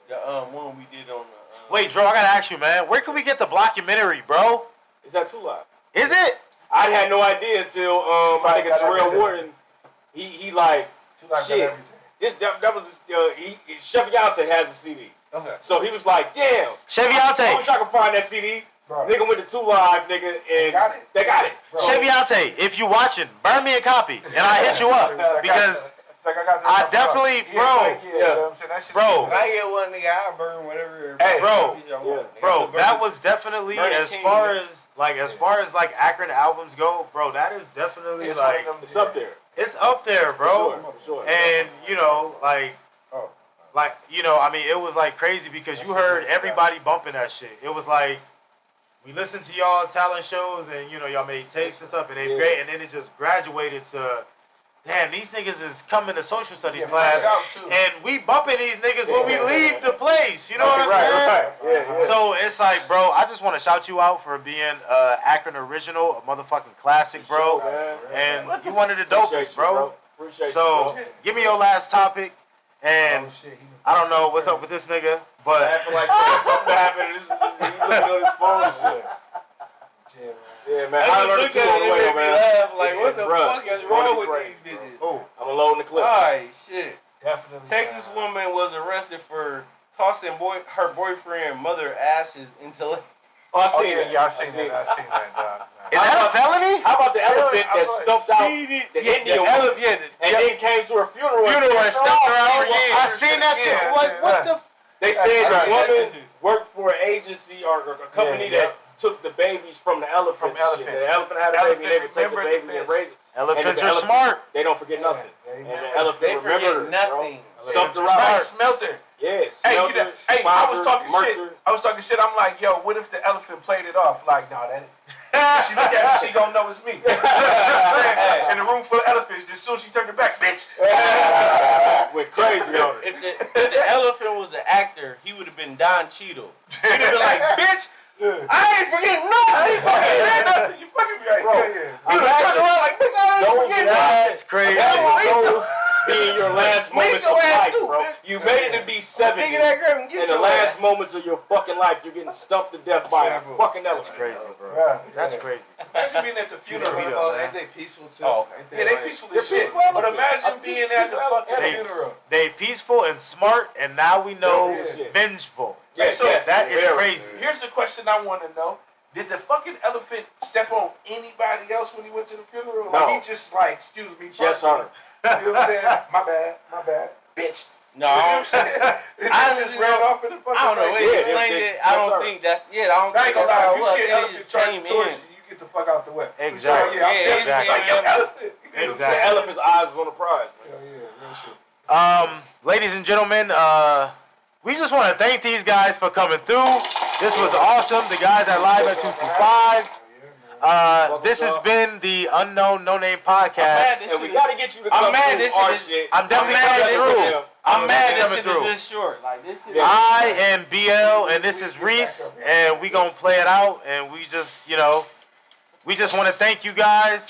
The one we did on the. Wait, Dro, I gotta ask you, man. Where can we get the blockumentary, bro? Is that too loud? Is it? I had no idea until I think it's Terrell Wharton. He like. Shit, that was Chef Yante has a CD. Okay. So he was like, damn. Chef Yante. I wish I could find that CD. Bro. Nigga went to 2 Live, nigga, and they got it. Chef Yante, if you watching, burn me a copy, and I hit you up because I definitely, bro. Bro. If I get one, nigga, I burn whatever. Hey, bro, that was definitely as far as like Akron albums go, bro. That is definitely like it's up there. It's up there, bro. For sure. And I mean, it was like crazy because you heard everybody bumping that shit. It was like we listened to y'all talent shows and y'all made tapes and stuff and they great, and then it just graduated to. Damn, these niggas is coming to social studies class, and we bumping these niggas when we leave the place. You know what I'm saying? Right. Yeah. So it's like, bro, I just want to shout you out for being Akron original, a motherfucking classic, bro. And you one of the dopest, bro. So give me your last topic, and I don't know what's up with this nigga, but I feel like something happened. He's looking on his phone and shit. Yeah, man. I learned the 2 on the way, man. Like, what the fuck is wrong with these bitches? Oh, I'm loading the clip. Alright, shit. Definitely. Texas woman was arrested for tossing her boyfriend mother asses into. Oh, I seen it. Yeah, I seen that. Is that a felony? How about the elephant that stumped out the Indian woman and then came to her funeral and stumped her out? I seen that shit. What the? They said the woman worked for an agency or a company that took the babies from the elephant. The elephant had a baby, they would take the baby and raise it. Elephants are smart. They don't forget nothing. And the elephant remembered nothing. Stumped her out. Smelt her. Yes. Hey, I was talking shit. I'm like, yo, what if the elephant played it off? Like, nah, that. She look at me, she gonna know it's me. In a room full of elephants, as soon as she turned her back, bitch. Went crazy on her. If the elephant was an actor, he would have been Don Cheadle. He'd have been like, bitch. I ain't forgetting nothing. You fucking be like, bro. You would have turned around like, bitch, I ain't forgetting nothing. That's crazy. being your last moments of life, bro. You made it to be 70. In the last moments of your fucking life, you're getting stumped to death by a fucking elephant. That's crazy, bro. That's crazy. Imagine being at the funeral. Ain't they peaceful too? Oh, Yeah, they peaceful as shit. But imagine being at the fucking funeral. They peaceful and smart, and now we know vengeful. Yeah, so that is crazy. Here's the question I want to know. Did the fucking elephant step on anybody else when he went to the funeral? No. Like, he just like, excuse me. Just her. You know what I'm saying? My bad. Bitch. No, You know what I'm saying? I just ran off in the fucking I don't know. thing. It explained it. I don't think that's. Yeah, I don't I ain't think gonna that's lie. how If you it see an was. elephant charging towards you, you get the fuck out the way. Exactly. So, yeah, I'm Exactly. like, yo, elephant. You know what I'm The saying? elephant's eyes was on the prize, man. Hell yeah, real shit. Ladies and gentlemen, we just want to thank these guys for coming through. This was awesome. The guys at Live at 225. This has been the Unknown No Name Podcast. And we gotta get you to come through our shit. I'm definitely coming through. I'm mad coming through. This short, like this shit. I am BL and this is Reese, and we gonna play it out. And we just, we just want to thank you guys.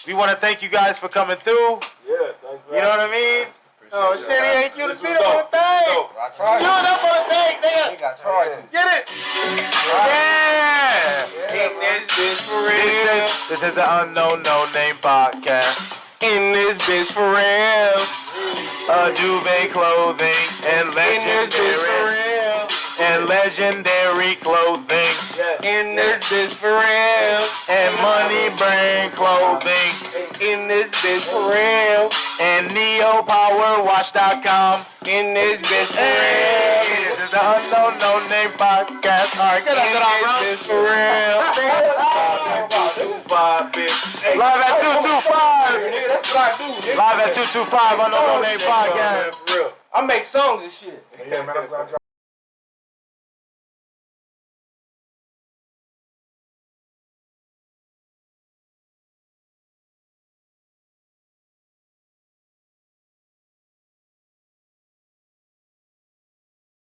We want to thank you guys for coming through. Yeah, thanks for You know what I mean? Oh shit, he ain't you the beat up on the thing. I tried. You it up on the thing, nigga. I tried to. Get it. Yeah. In this bitch for real. This is the Unknown No Name Podcast. In this bitch for real. Juve clothing and legendary clothing. In this bitch for real. And money brand clothing. In this bitch for real. And neopowerwatch.com. In this bitch for Hey, real. this is the Unknown No Name Podcast. All right, get up, In this bitch for real. Live at 225. That's what I do. Live at 225 Unknown No Name Podcast. I make songs and shit. Yeah, man, I'm glad y'all